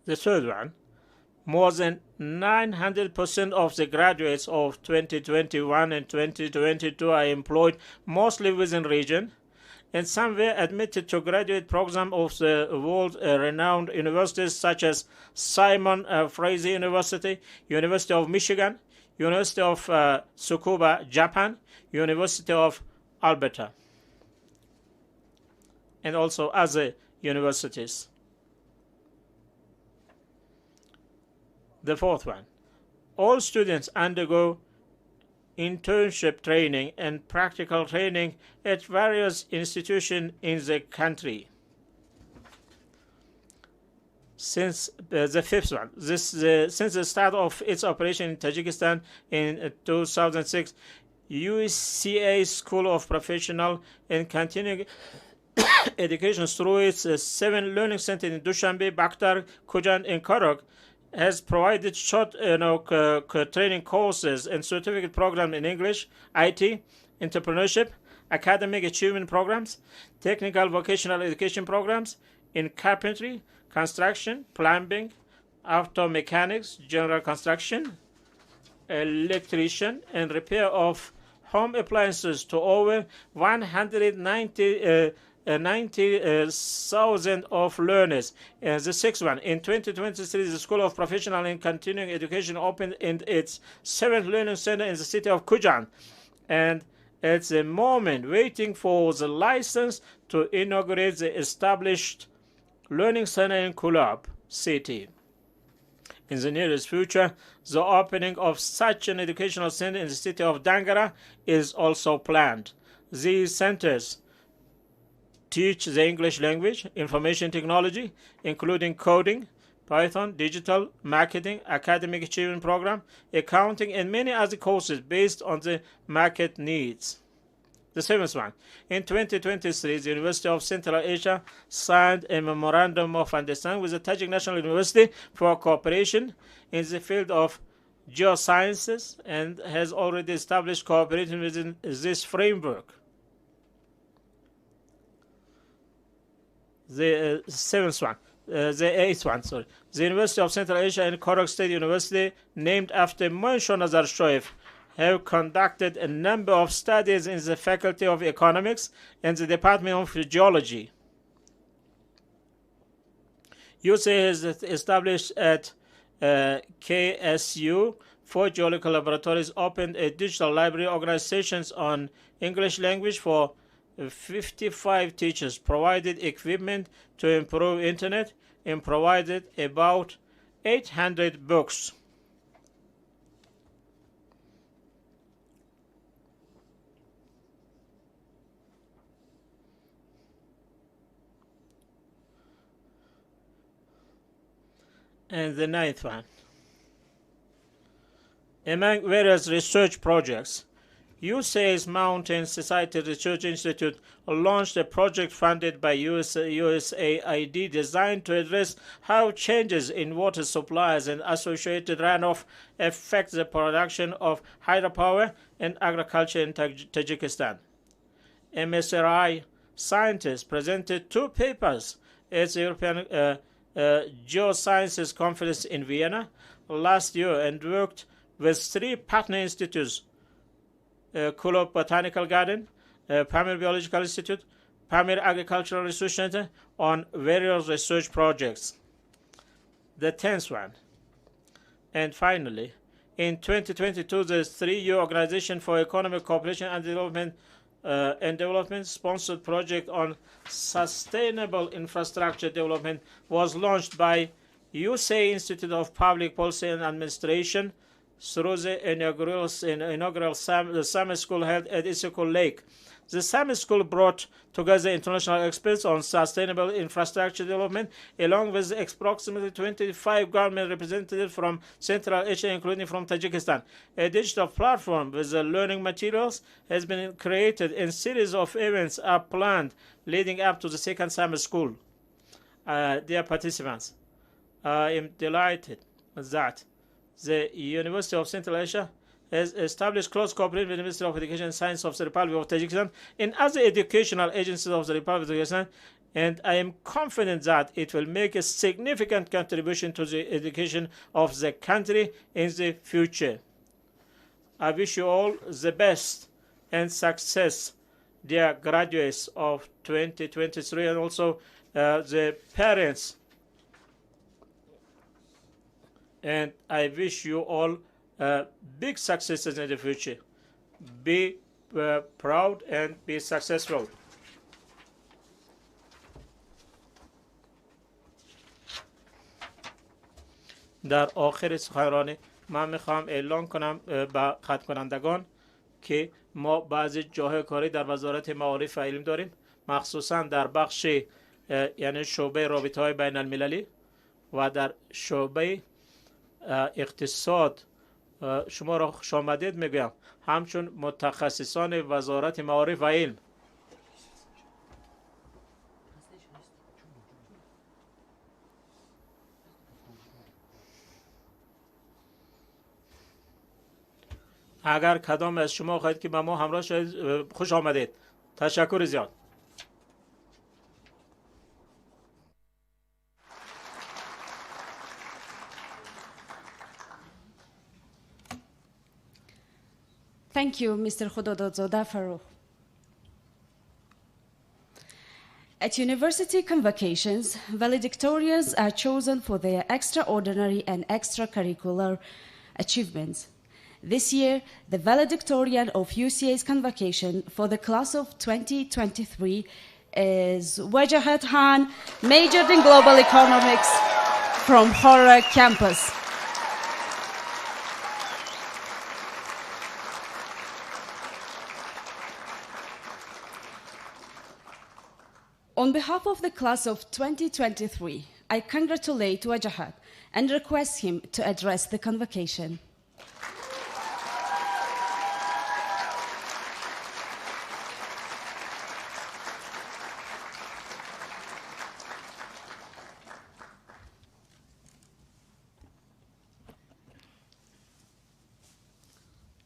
The third one, more than 900% of the graduates of 2021 and 2022 are employed mostly within region, and some were admitted to graduate program of the world-renowned universities such as Simon Fraser University, University of Michigan, University of Tsukuba, Japan, University of Alberta, and also other universities. The fourth one, all students undergo internship training and practical training at various institutions in the country. Since the fifth one, since the start of its operation in Tajikistan in 2006, UCA School of Professional and Continuing Education through its 7 learning centers in Dushanbe, Bakhtar, Kujan, and Khorog has provided short training courses and certificate programs in English, IT, entrepreneurship, academic achievement programs, technical vocational education programs in carpentry, construction, plumbing, auto mechanics, general construction, electrician, and repair of home appliances to over 190,000 of learners. The sixth one, in 2023, the School of Professional and Continuing Education opened in its 7th learning center in the city of Kujan, and at the moment waiting for the license to inaugurate the established learning center in Kulab city. In the nearest future, the opening of such an educational center in the city of Dangara is also planned. These centers teach the English language, information technology, including coding, Python, digital marketing, academic achievement program, accounting, and many other courses based on the market needs. The seventh one, in 2023, the University of Central Asia signed a memorandum of understanding with the Tajik National University for cooperation in the field of geosciences and has already established cooperation within this framework. The eighth one, sorry. The University of Central Asia and Khorog State University, named after Moinsho Nazar Shoaib, have conducted a number of studies in the Faculty of Economics and the Department of Geology. UCA has established at KSU 4 geological laboratories, opened a digital library, organizations on English language for 55 teachers, provided equipment to improve internet, and provided about 800 books. And the ninth one, among various research projects, USA's Mountain Society Research Institute launched a project funded by USAID designed to address how changes in water supplies and associated runoff affect the production of hydropower and agriculture in Tajikistan. MSRI scientists presented 2 papers at the European Geosciences Conference in Vienna last year and worked with 3 partner institutes, Kulab Botanical Garden, Pamir Biological Institute, Pamir Agricultural Research Center, on various research projects. The 10th one. And finally, in 2022, the 3-year Organization for Economic Cooperation and Development sponsored project on sustainable infrastructure development was launched by UCA Institute of Public Policy and Administration through the inaugural summer school held at Issyk Lake. The summer school brought together international experts on sustainable infrastructure development, along with approximately 25 government representatives from Central Asia, including from Tajikistan. A digital platform with the learning materials has been created, and series of events are planned leading up to the second summer school. Dear participants, I am delighted that the University of Central Asia has established close cooperation with the Ministry of Education and Science of the Republic of Tajikistan and other educational agencies of the Republic of Tajikistan, and I am confident that it will make a significant contribution to the education of the country in the future. I wish you all the best and success, dear graduates of 2023, and also the parents. And I wish you all big successes in the future. Be proud and be successful. در آخر سخنرانی من میخوام اعلام کنم با خط کنندگان که ما بعضی جاهای کاری در وزارت معارف و علم داریم، مخصوصا در بخش یعنی شعبه رابطه‌های بین المللی و در شعبه اقتصاد شما را خوش آمدید میگویم، همچون متخصصان وزارت معارف و علم. اگر کدام از شما خواهید که با ما همراه شوید، خوش آمدید. تشکر زیاد. Thank you, Mr. Khododozoda Farooq. At university convocations, valedictorians are chosen for their extraordinary and extracurricular achievements. This year, the valedictorian of UCA's convocation for the class of 2023 is Wajahat Khan, majored in global economics from Khorog campus. On behalf of the class of 2023, I congratulate Wajahat and request him to address the convocation.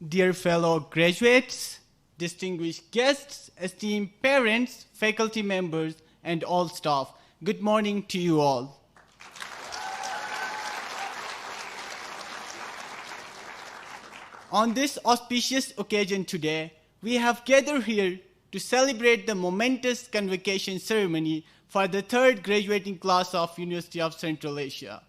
Dear fellow graduates, distinguished guests, esteemed parents, faculty members, and all staff, good morning to you all. On this auspicious occasion today, we have gathered here to celebrate the momentous convocation ceremony for the third graduating class of University of Central Asia.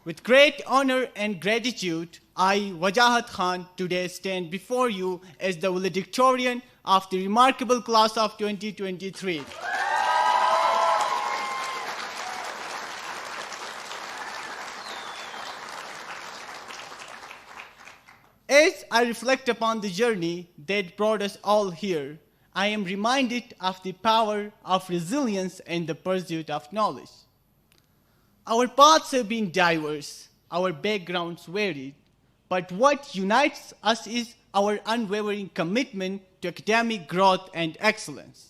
With great honor and gratitude, I, Wajahat Khan, today stand before you as the valedictorian of the remarkable class of 2023. As I reflect upon the journey that brought us all here, I am reminded of the power of resilience and the pursuit of knowledge. Our paths have been diverse, our backgrounds varied, but what unites us is our unwavering commitment to academic growth and excellence.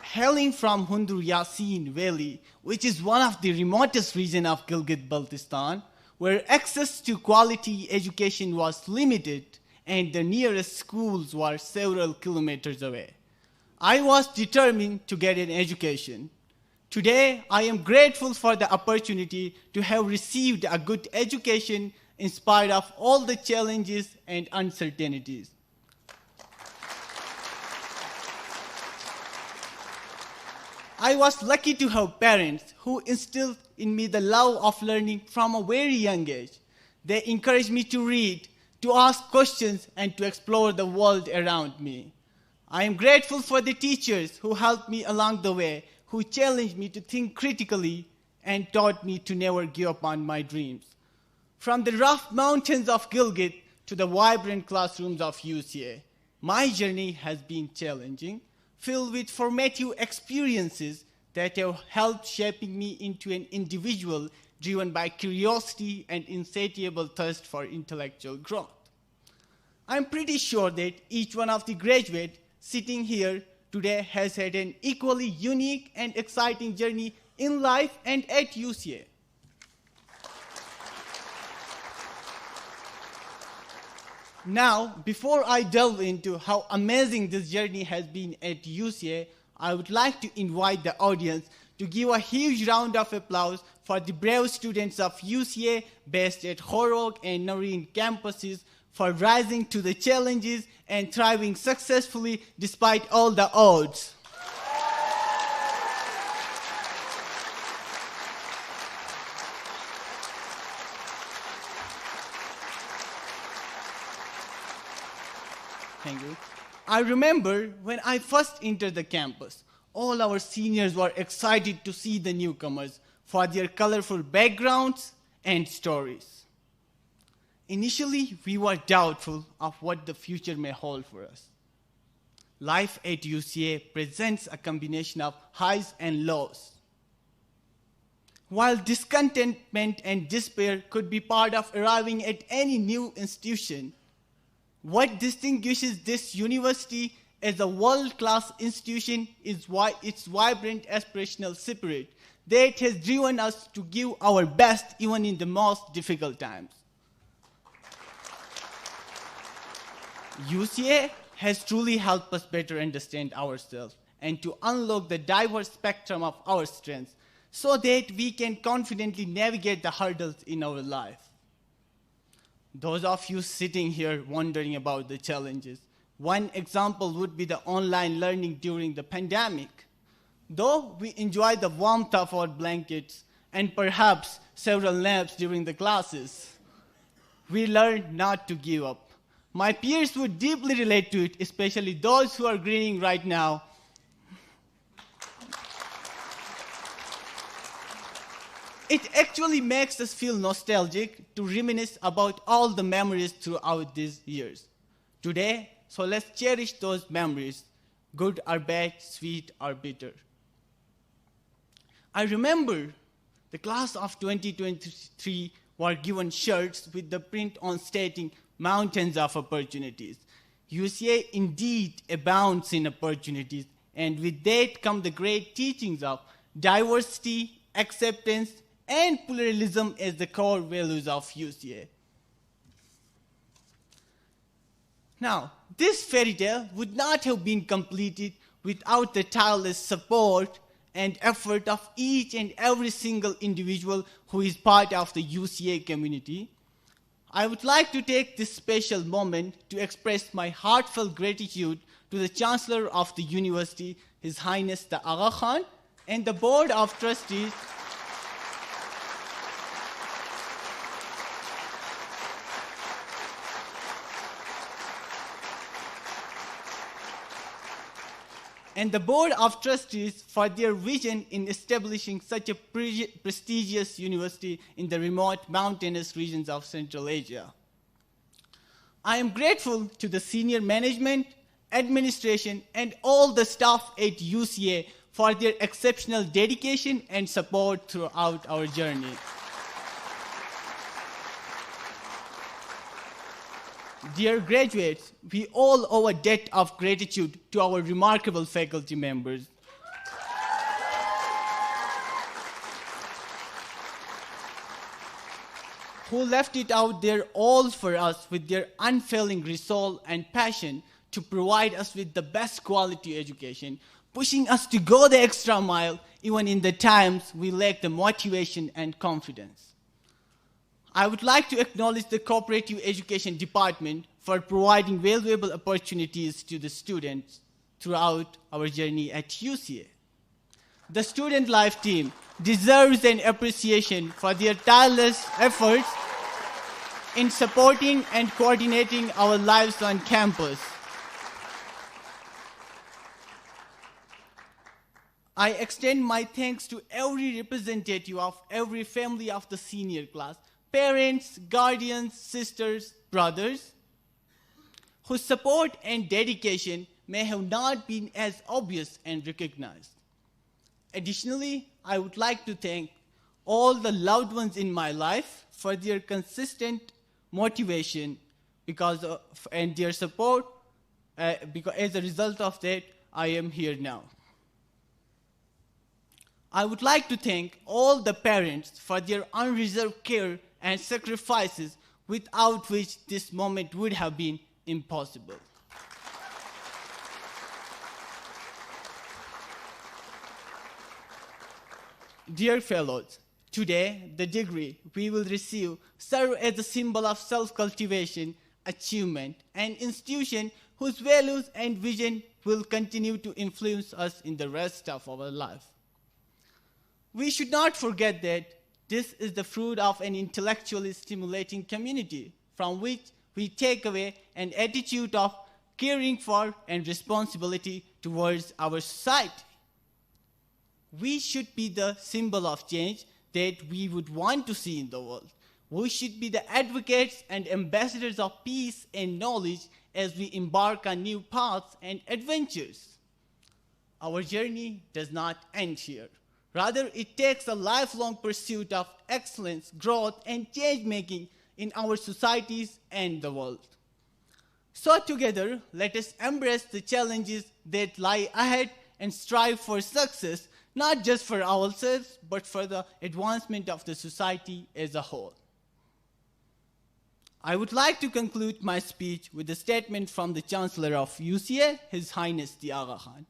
Hailing from Hundur Yasin Valley, which is one of the remotest regions of Kyrgyzstan, where access to quality education was limited and the nearest schools were several kilometers away, I was determined to get an education. Today, I am grateful for the opportunity to have received a good education in spite of all the challenges and uncertainties. I was lucky to have parents who instilled in me the love of learning from a very young age. They encouraged me to read, to ask questions, and to explore the world around me. I am grateful for the teachers who helped me along the way, who challenged me to think critically and taught me to never give up on my dreams. From the rough mountains of Gilgit to the vibrant classrooms of UCA, my journey has been challenging, filled with formative experiences that have helped shaping me into an individual driven by curiosity and insatiable thirst for intellectual growth. I'm pretty sure that each one of the graduates sitting here today has had an equally unique and exciting journey in life and at UCA. Now, before I delve into how amazing this journey has been at UCA, I would like to invite the audience to give a huge round of applause for the brave students of UCA based at Khorog and Naryn campuses for rising to the challenges and thriving successfully despite all the odds. Thank you. I remember when I first entered the campus, all our seniors were excited to see the newcomers for their colorful backgrounds and stories. Initially, we were doubtful of what the future may hold for us. Life at UCA presents a combination of highs and lows. While discontentment and despair could be part of arriving at any new institution, what distinguishes this university as a world-class institution is its vibrant aspirational spirit that has driven us to give our best even in the most difficult times. UCA has truly helped us better understand ourselves and to unlock the diverse spectrum of our strengths so that we can confidently navigate the hurdles in our life. Those of you sitting here wondering about the challenges, one example would be the online learning during the pandemic. Though we enjoy the warmth of our blankets and perhaps several naps during the classes, we learned not to give up. My peers would deeply relate to it, especially those who are grinning right now. It actually makes us feel nostalgic to reminisce about all the memories throughout these years. Today, so let's cherish those memories, good or bad, sweet or bitter. I remember the class of 2023 were given shirts with the print on stating mountains of opportunities. UCA indeed abounds in opportunities, and with that come the great teachings of diversity, acceptance, and pluralism as the core values of UCA. Now, this fairy tale would not have been completed without the tireless support and effort of each and every single individual who is part of the UCA community. I would like to take this special moment to express my heartfelt gratitude to the Chancellor of the University, His Highness the Aga Khan, and the Board of Trustees for their vision in establishing such a prestigious university in the remote mountainous regions of Central Asia. I am grateful to the senior management, administration, and all the staff at UCA for their exceptional dedication and support throughout our journey. Dear graduates, we all owe a debt of gratitude to our remarkable faculty members. Who left it out their all for us with their unfailing resolve and passion to provide us with the best quality education, pushing us to go the extra mile even in the times we lack the motivation and confidence. I would like to acknowledge the Cooperative Education Department for providing valuable opportunities to the students throughout our journey at UCA. The Student Life team deserves an appreciation for their tireless efforts in supporting and coordinating our lives on campus. I extend my thanks to every representative of every family of the senior class, parents, guardians, sisters, brothers, whose support and dedication may have not been as obvious and recognized. Additionally, I would like to thank all the loved ones in my life for their consistent motivation and their support. Because as a result of that, I am here now. I would like to thank all the parents for their unreserved care and sacrifices, without which this moment would have been impossible. Dear fellows, today the degree we will receive serves as a symbol of self-cultivation, achievement, and institution whose values and vision will continue to influence us in the rest of our life. We should not forget that this is the fruit of an intellectually stimulating community from which we take away an attitude of caring for and responsibility towards our society. We should be the symbol of change that we would want to see in the world. We should be the advocates and ambassadors of peace and knowledge as we embark on new paths and adventures. Our journey does not end here. Rather, it takes a lifelong pursuit of excellence, growth, and change-making in our societies and the world. So together, let us embrace the challenges that lie ahead and strive for success, not just for ourselves, but for the advancement of the society as a whole. I would like to conclude my speech with a statement from the Chancellor of UCA, His Highness the Aga Khan.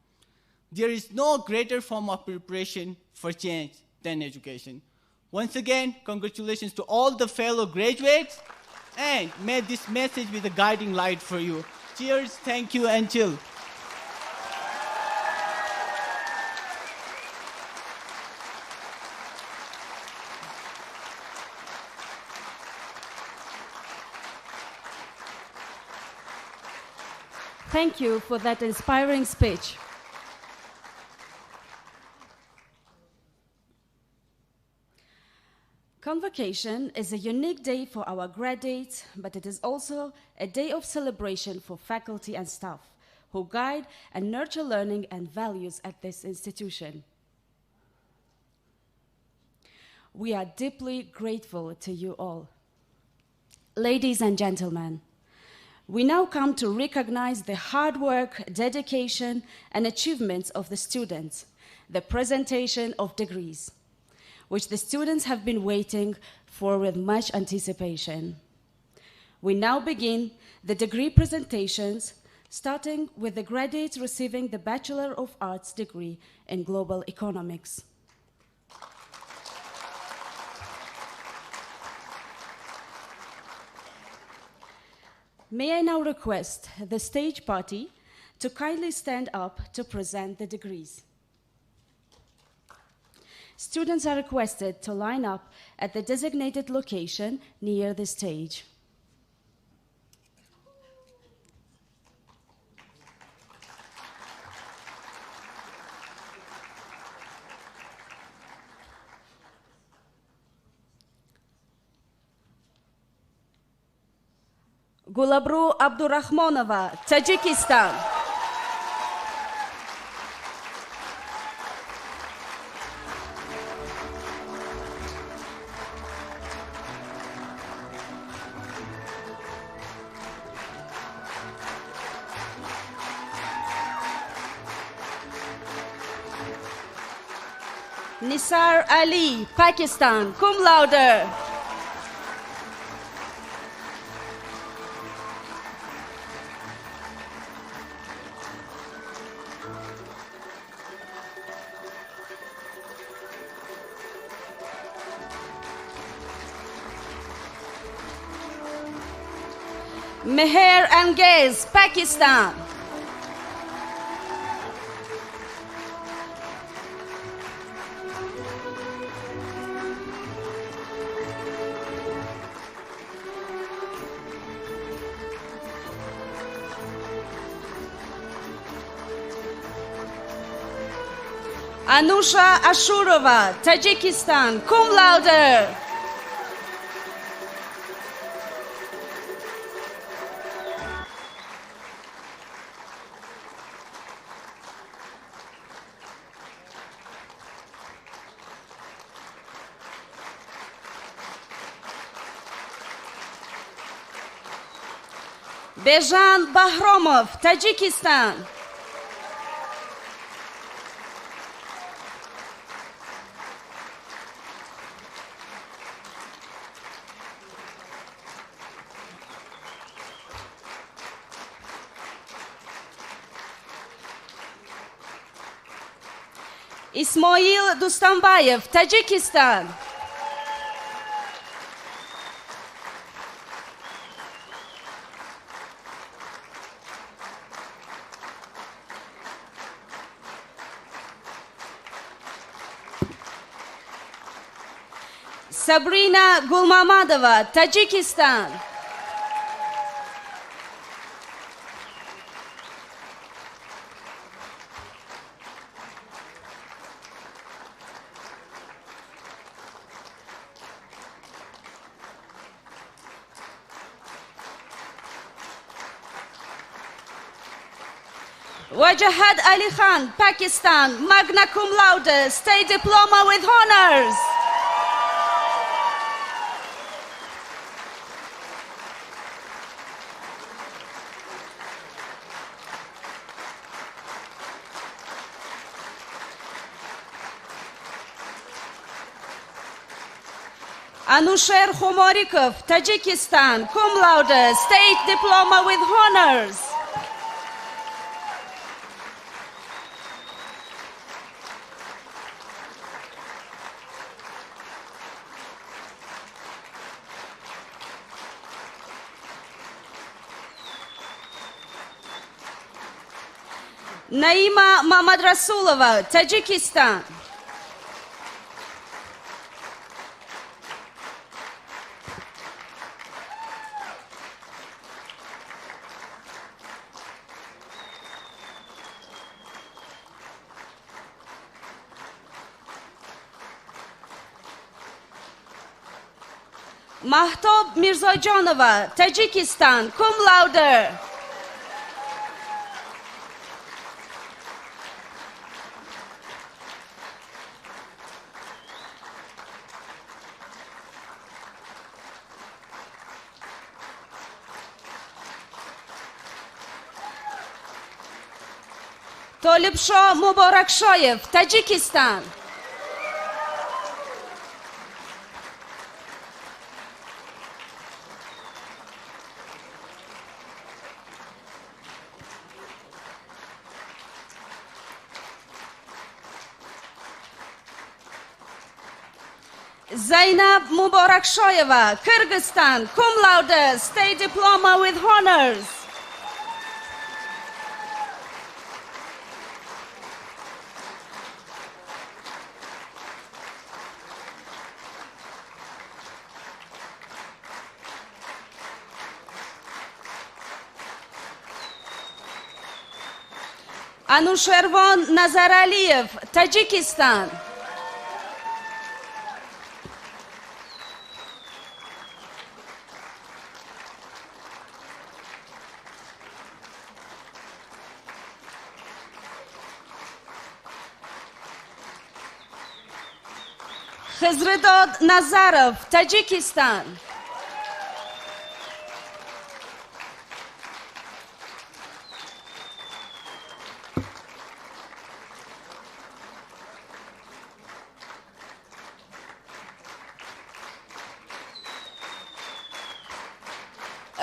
There is no greater form of preparation for change than education. Once again, congratulations to all the fellow graduates, and may this message be the guiding light for you. Cheers, thank you, and chill. Thank you for that inspiring speech. Convocation is a unique day for our graduates, but it is also a day of celebration for faculty and staff who guide and nurture learning and values at this institution. We are deeply grateful to you all. Ladies and gentlemen, we now come to recognize the hard work, dedication, and achievements of the students, the presentation of degrees, which the students have been waiting for with much anticipation. We now begin the degree presentations, starting with the graduates receiving the Bachelor of Arts degree in Global Economics. May I now request the stage party to kindly stand up to present the degrees. Students are requested to line up at the designated location near the stage. Gulabru Abdurrahmanova, Tajikistan. Nisar Ali, Pakistan, cum laude. Meher Angez, Pakistan. Anusha Ashurova, Tajikistan, cum laude. Bejan Bahromov, Tajikistan. Ismail Dustambayev, Tajikistan. Sabrina Gulmamadova, Tajikistan. Wajahad Ali Khan, Pakistan, magna cum laude, State Diploma with honors. Anusher Khomorikov, Tajikistan, cum laude, State Diploma with honors. Naima Mamad Rasulova, Tajikistan. Mahtob Mirzojanova, Tajikistan, cum laude. Tolibsho Muborakshoyev, Tajikistan. Zainab Muborakshoyeva, Kyrgyzstan, cum laude, State Diploma with honors. Anushervon Nazaraliyev, Tajikistan. Khizridod Nazarov, Tajikistan.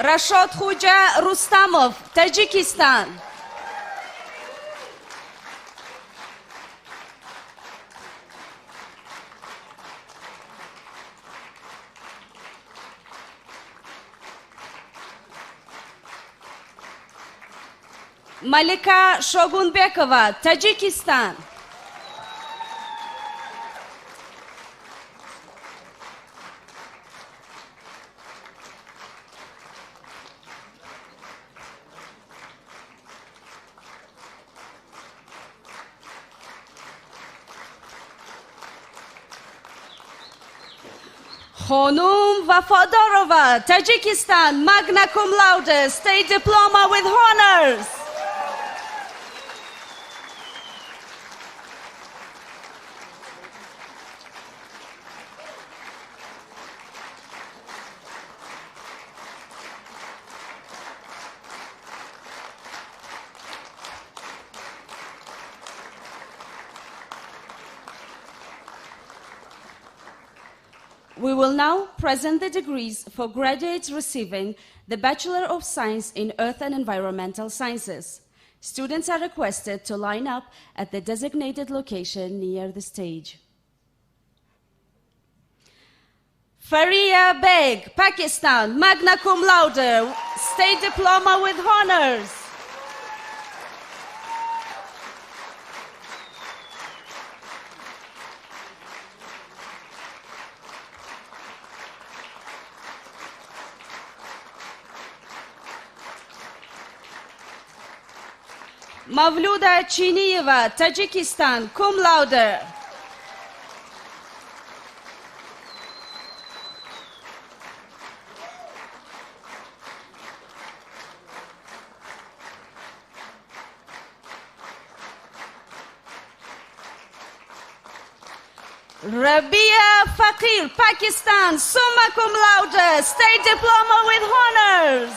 Rashod Khuja Rustamov, Tajikistan. Malika Shogunbekova, Tajikistan. Khonum Vafadorova, Tajikistan, magna cum laude, State Diploma with honors. We will now present the degrees for graduates receiving the Bachelor of Science in Earth and Environmental Sciences. Students are requested to line up at the designated location near the stage. Faria Beg, Pakistan, magna cum laude, State Diploma with honors. Mavluda Chiniyeva, Tajikistan, cum laude. Rabia Fakir, Pakistan, summa cum laude, State Diploma with honors.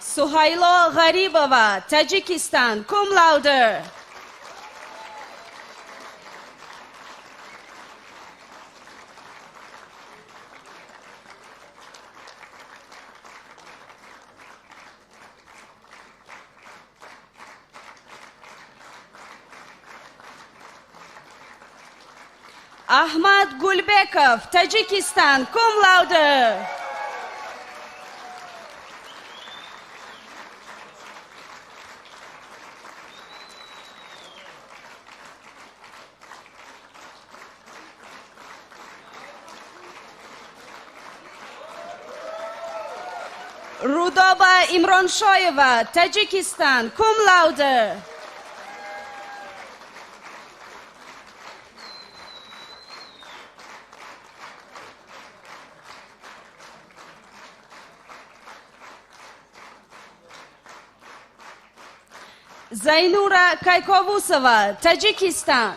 Suhailo Gharibova, Tajikistan, cum laude. Ahmad Gulbekov, Tajikistan, cum laude. Rudoba Imronshoyeva, Tajikistan, cum laude. Zainura Kaikovusova, Tajikistan.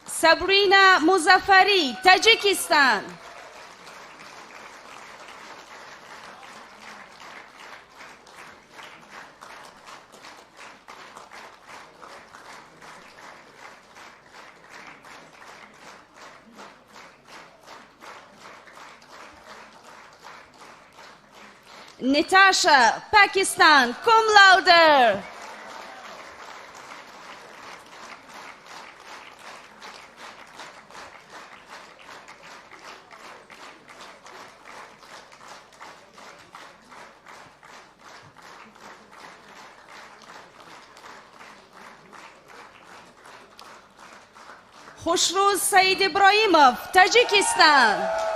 Sabrina Muzaffari, Tajikistan. Natasha, Pakistan, cum laude. Khushruz Said Ibrahimov, Tajikistan.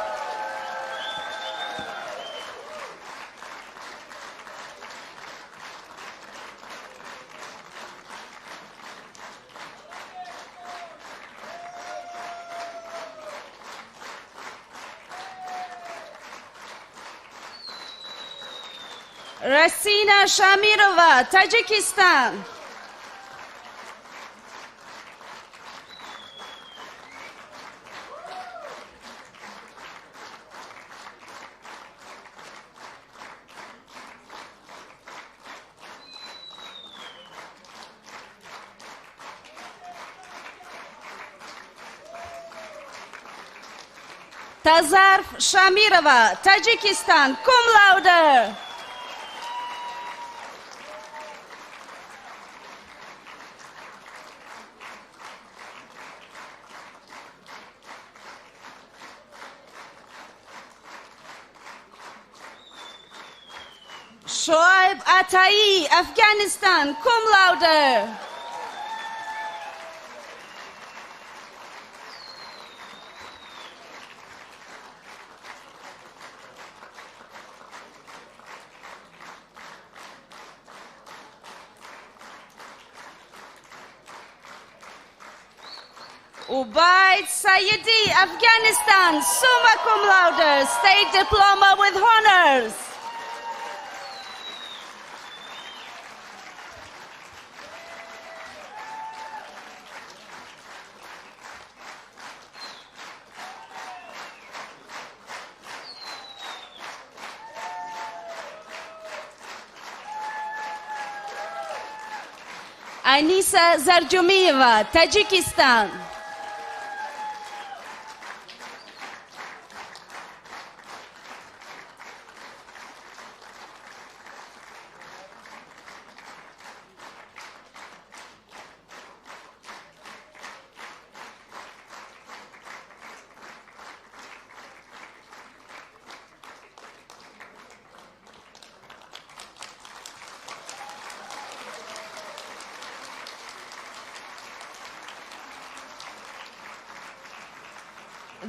Rasina Shamirova, Tajikistan. Tazarf Shamirova, Tajikistan, cum laude. Shoaib Atai, Afghanistan, cum laude. Ubaid Sayedi, Afghanistan, summa cum laude, State Diploma with honors. Anisa Zarjumieva, Tajikistan.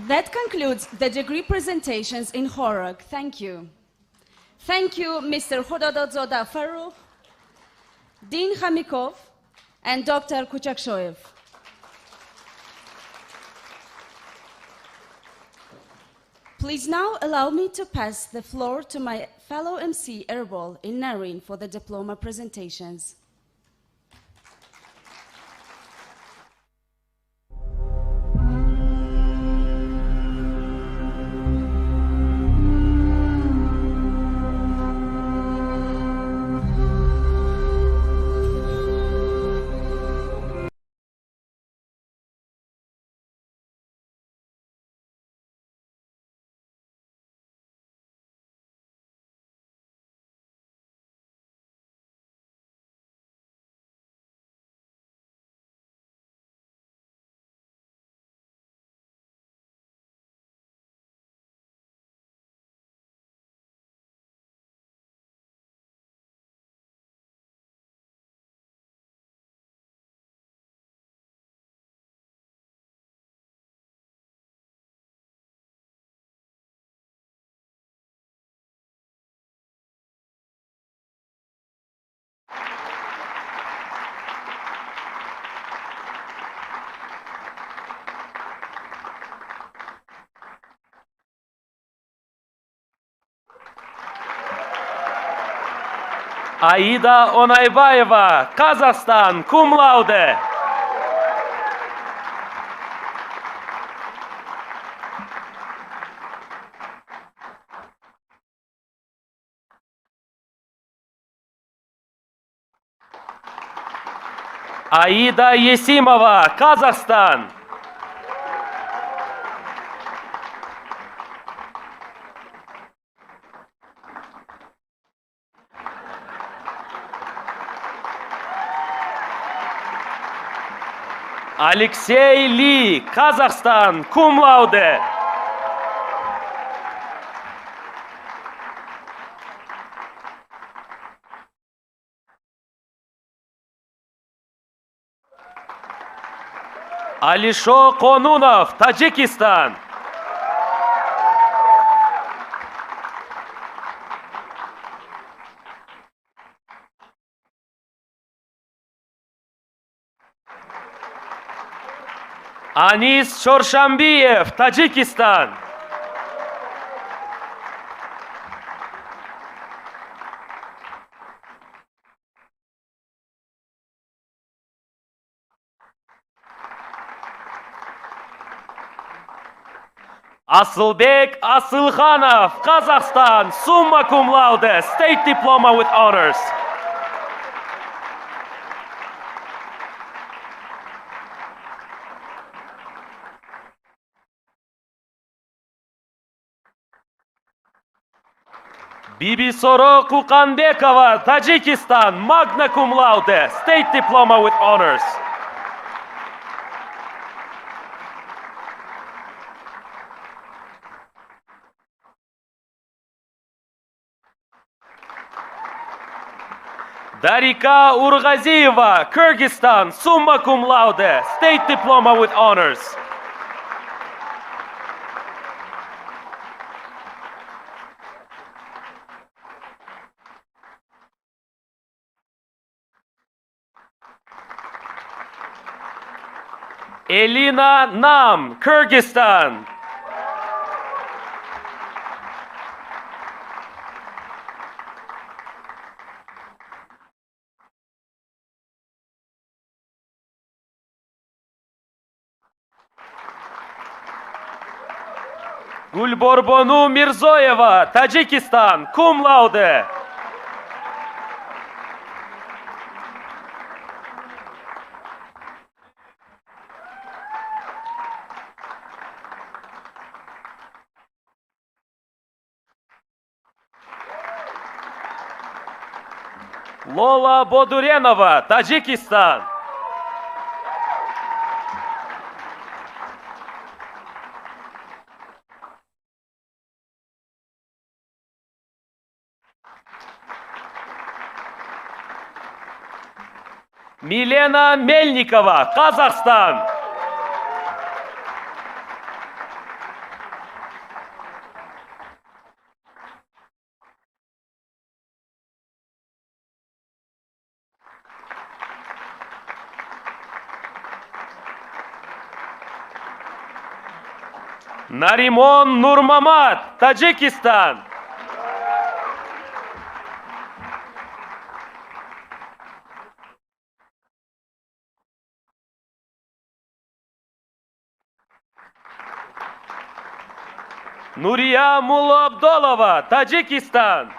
That concludes the degree presentations in Khorog. Thank you. Thank you, Mr. Khododozoda Farukh, Dean Khamikov, and Dr. Kuchakshoyev. Please now allow me to pass the floor to my fellow MC Erbol in Naryn for the diploma presentations. Aida Onaybayeva, Kazakhstan, cum laude. Aida Yesimova, Kazakhstan. Alexey Lee, Kazakhstan, cum laude. Alisho Konunov, Tajikistan. Anis Chorshambiyev, Tajikistan. Asılbek Asılkhanov, Kazakhstan, summa cum laude, state diploma with honors. Bibisoro Kukanbekova, Tajikistan, magna cum laude, state diploma with honors. Darika Urgaziyeva, Kyrgyzstan, summa cum laude, state diploma with honors. Elina Nam, Kyrgyzstan. Gulborbonu Mirzoyeva, Tajikistan, cum laude. Lola Bodurenova, Tajikistan. Milena Melnikova, Kazakhstan. Narimon Nurmamat, Tajikistan. Nuriya Mulla Abdolova, Tajikistan.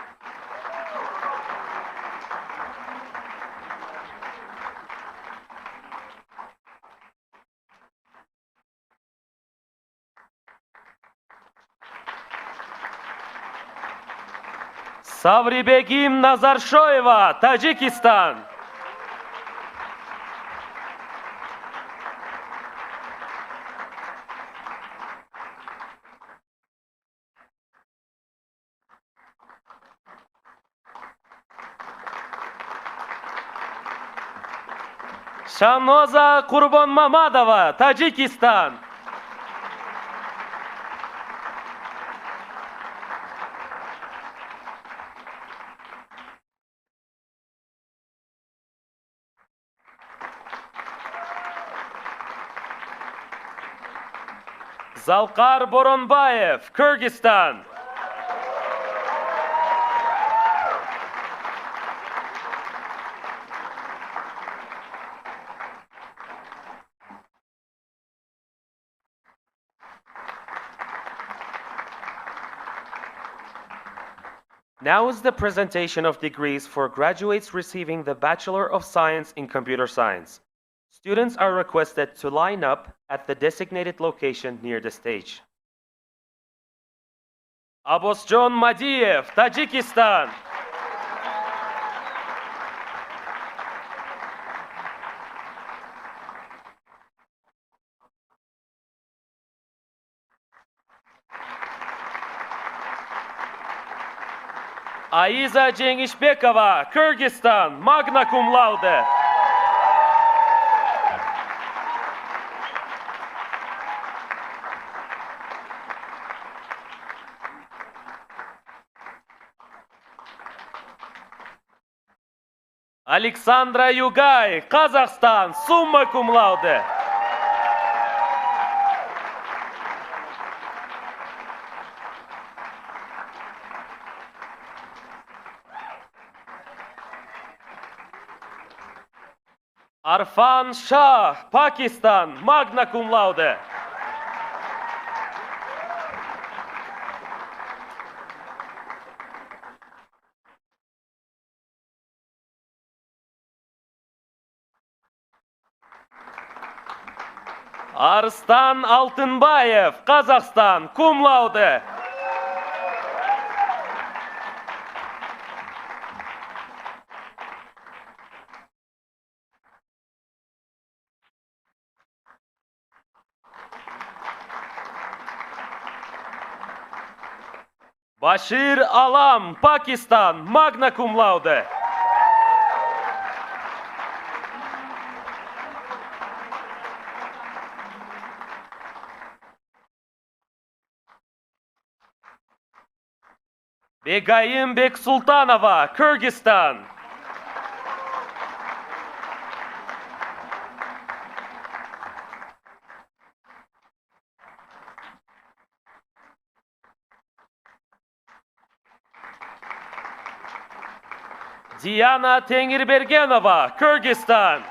Savribegim Nazarshoeva, Tajikistan. Shanoza Qurbon Mamadova, Tajikistan. Zalqar Boronbayev, Kyrgyzstan. Now is the presentation of degrees for graduates receiving the Bachelor of Science in Computer Science. Students are requested to line up at the designated location near the stage. Abosjon Madiev, Tajikistan. Aiza Jengishbekova, Kyrgyzstan, magna cum laude. Alexandra Yugay, Kazakhstan, summa cum laude. Arfan Shah, Pakistan, magna cum laude. Arslan Altınbayev, Kazakhstan, cum laude. Bashir Alam, Pakistan, magna cum laude. Begayim Beksultanova, Kyrgyzstan. Diana Tengirbergenova, Kyrgyzstan.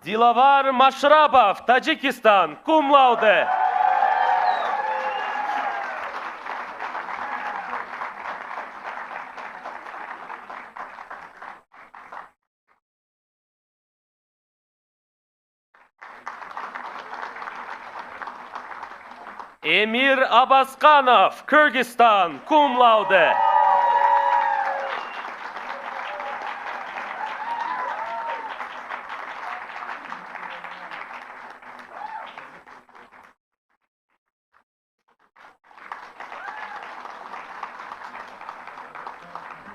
Dilavar Mashrabov, Tajikistan, cum laude. Emir Abbaskanov, Kyrgyzstan, cum laude.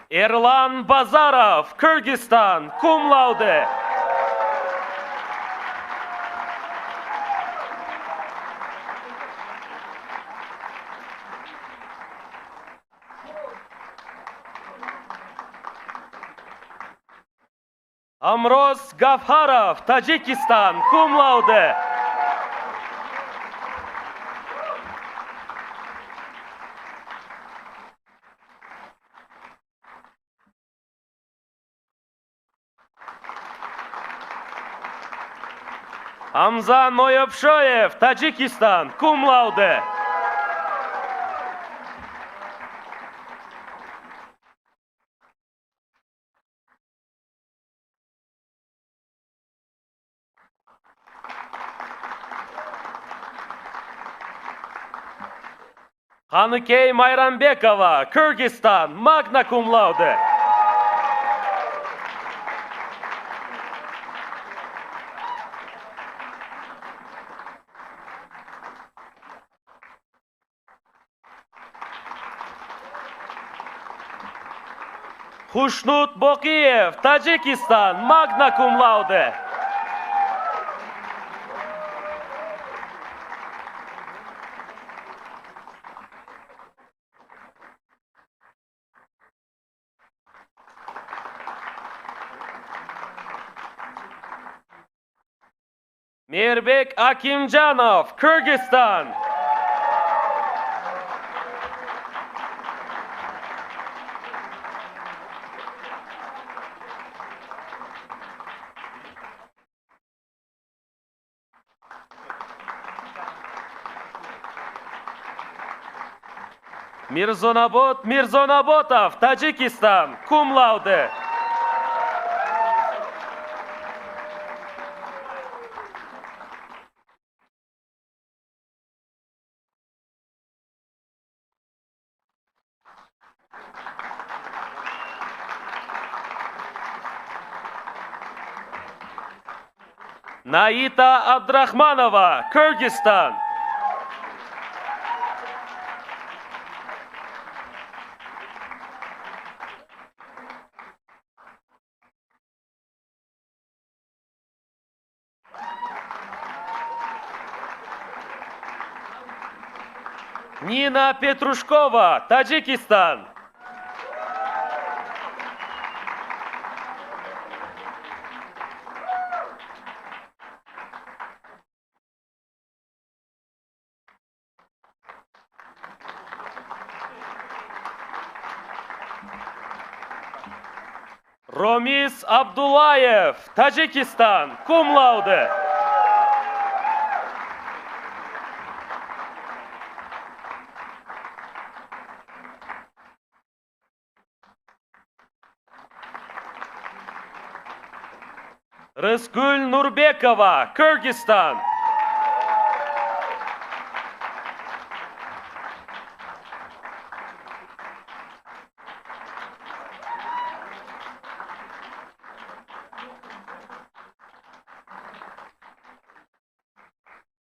Erlan Bazarov, Kyrgyzstan, cum laude. Amroz Gafharov, Tajikistan, cum laude. Hamza Noyopshoyev, Tajikistan, cum laude. Hanukey Mayranbekova, Kyrgyzstan, magna cum laude. Khushnut Bokiyev, Tajikistan, magna cum laude. Mirbek Akimjanov, Kyrgyzstan. Mirzonabot Mirzonabotov, Tajikistan, cum laude. Naita Abdrahmanova, Kyrgyzstan. Nina Petrushkova, Tajikistan. Romis Abdullayev, Tajikistan, cum laude. Rızgül Nurbekova, Kyrgyzstan.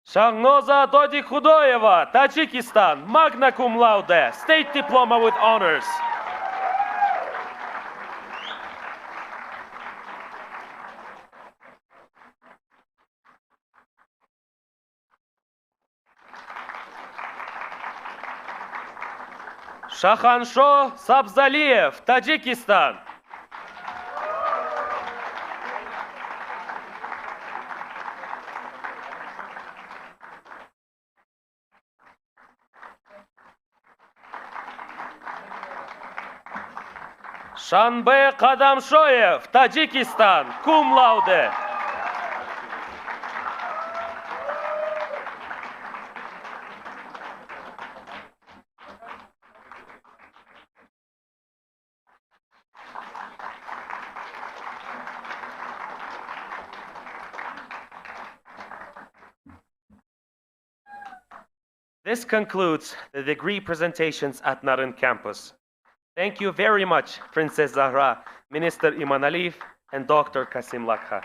Shangnoza Dodikhudoyeva, Tajikistan, magna cum laude, state diploma with honors. Shakhansho Sabzaliyev, Tajikistan. Shanbe Qadamshoyev, Tajikistan, cum laude. This concludes the degree presentations at Naryn campus. Thank you very much, Princess Zahra, Minister Iman Aliyev, and Dr. Kasim Lakha.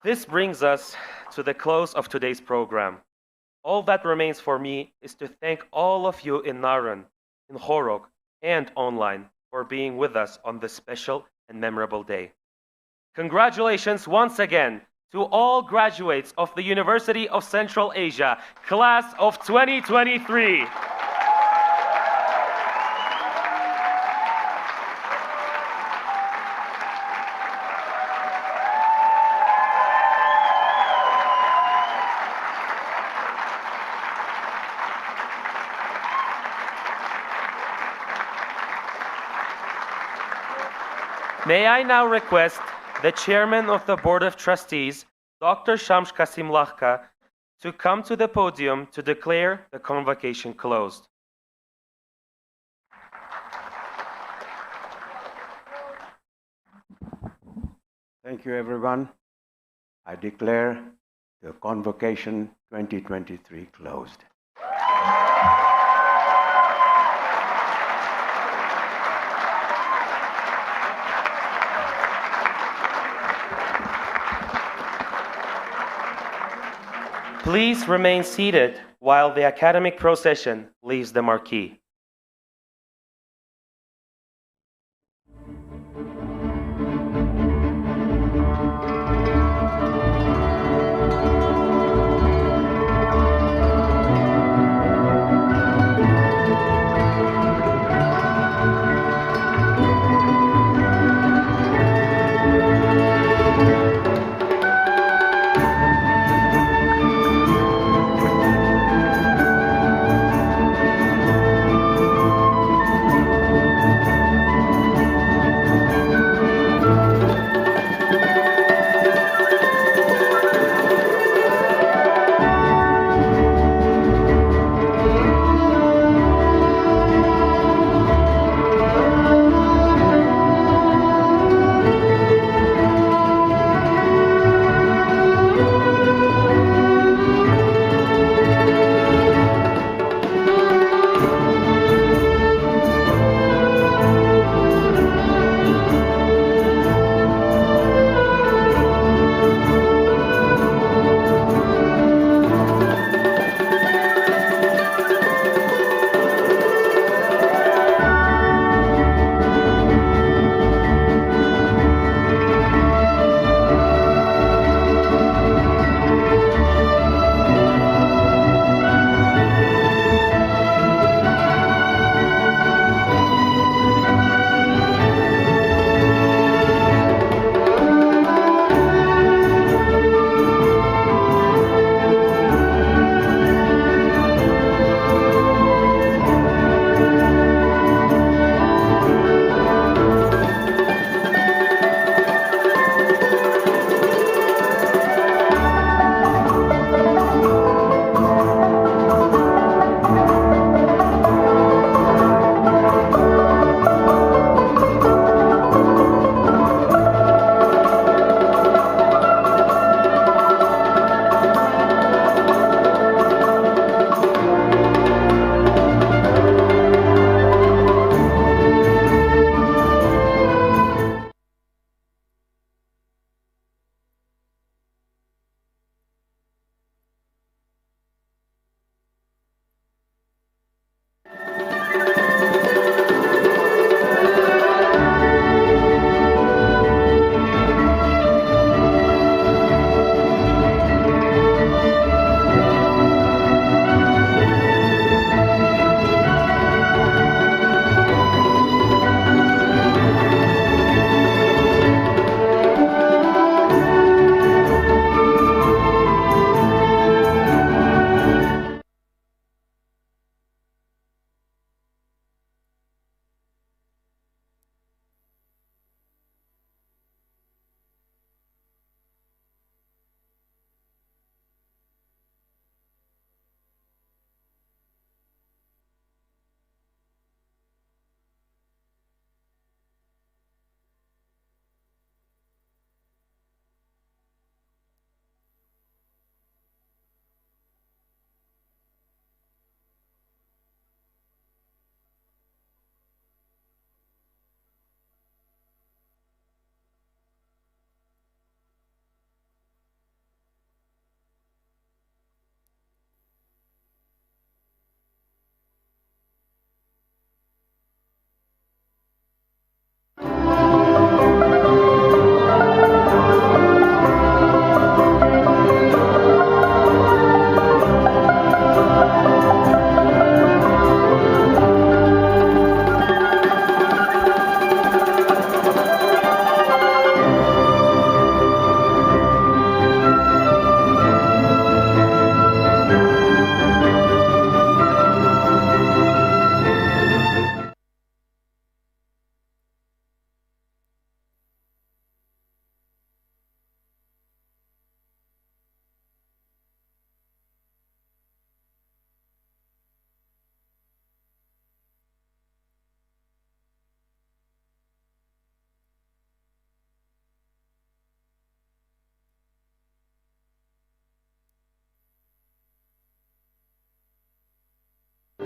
This brings us to the close of today's program. All that remains for me is to thank all of you in Naryn, in Khorog, and online for being with us on this special and memorable day. Congratulations once again To all graduates of the University of Central Asia, class of 2023. May I now request the Chairman of the Board of Trustees, Dr. Shams Kasim Lakhka, to come to the podium to declare the convocation closed. Thank you, everyone. I declare the convocation 2023 closed. Please remain seated while the academic procession leaves the marquee.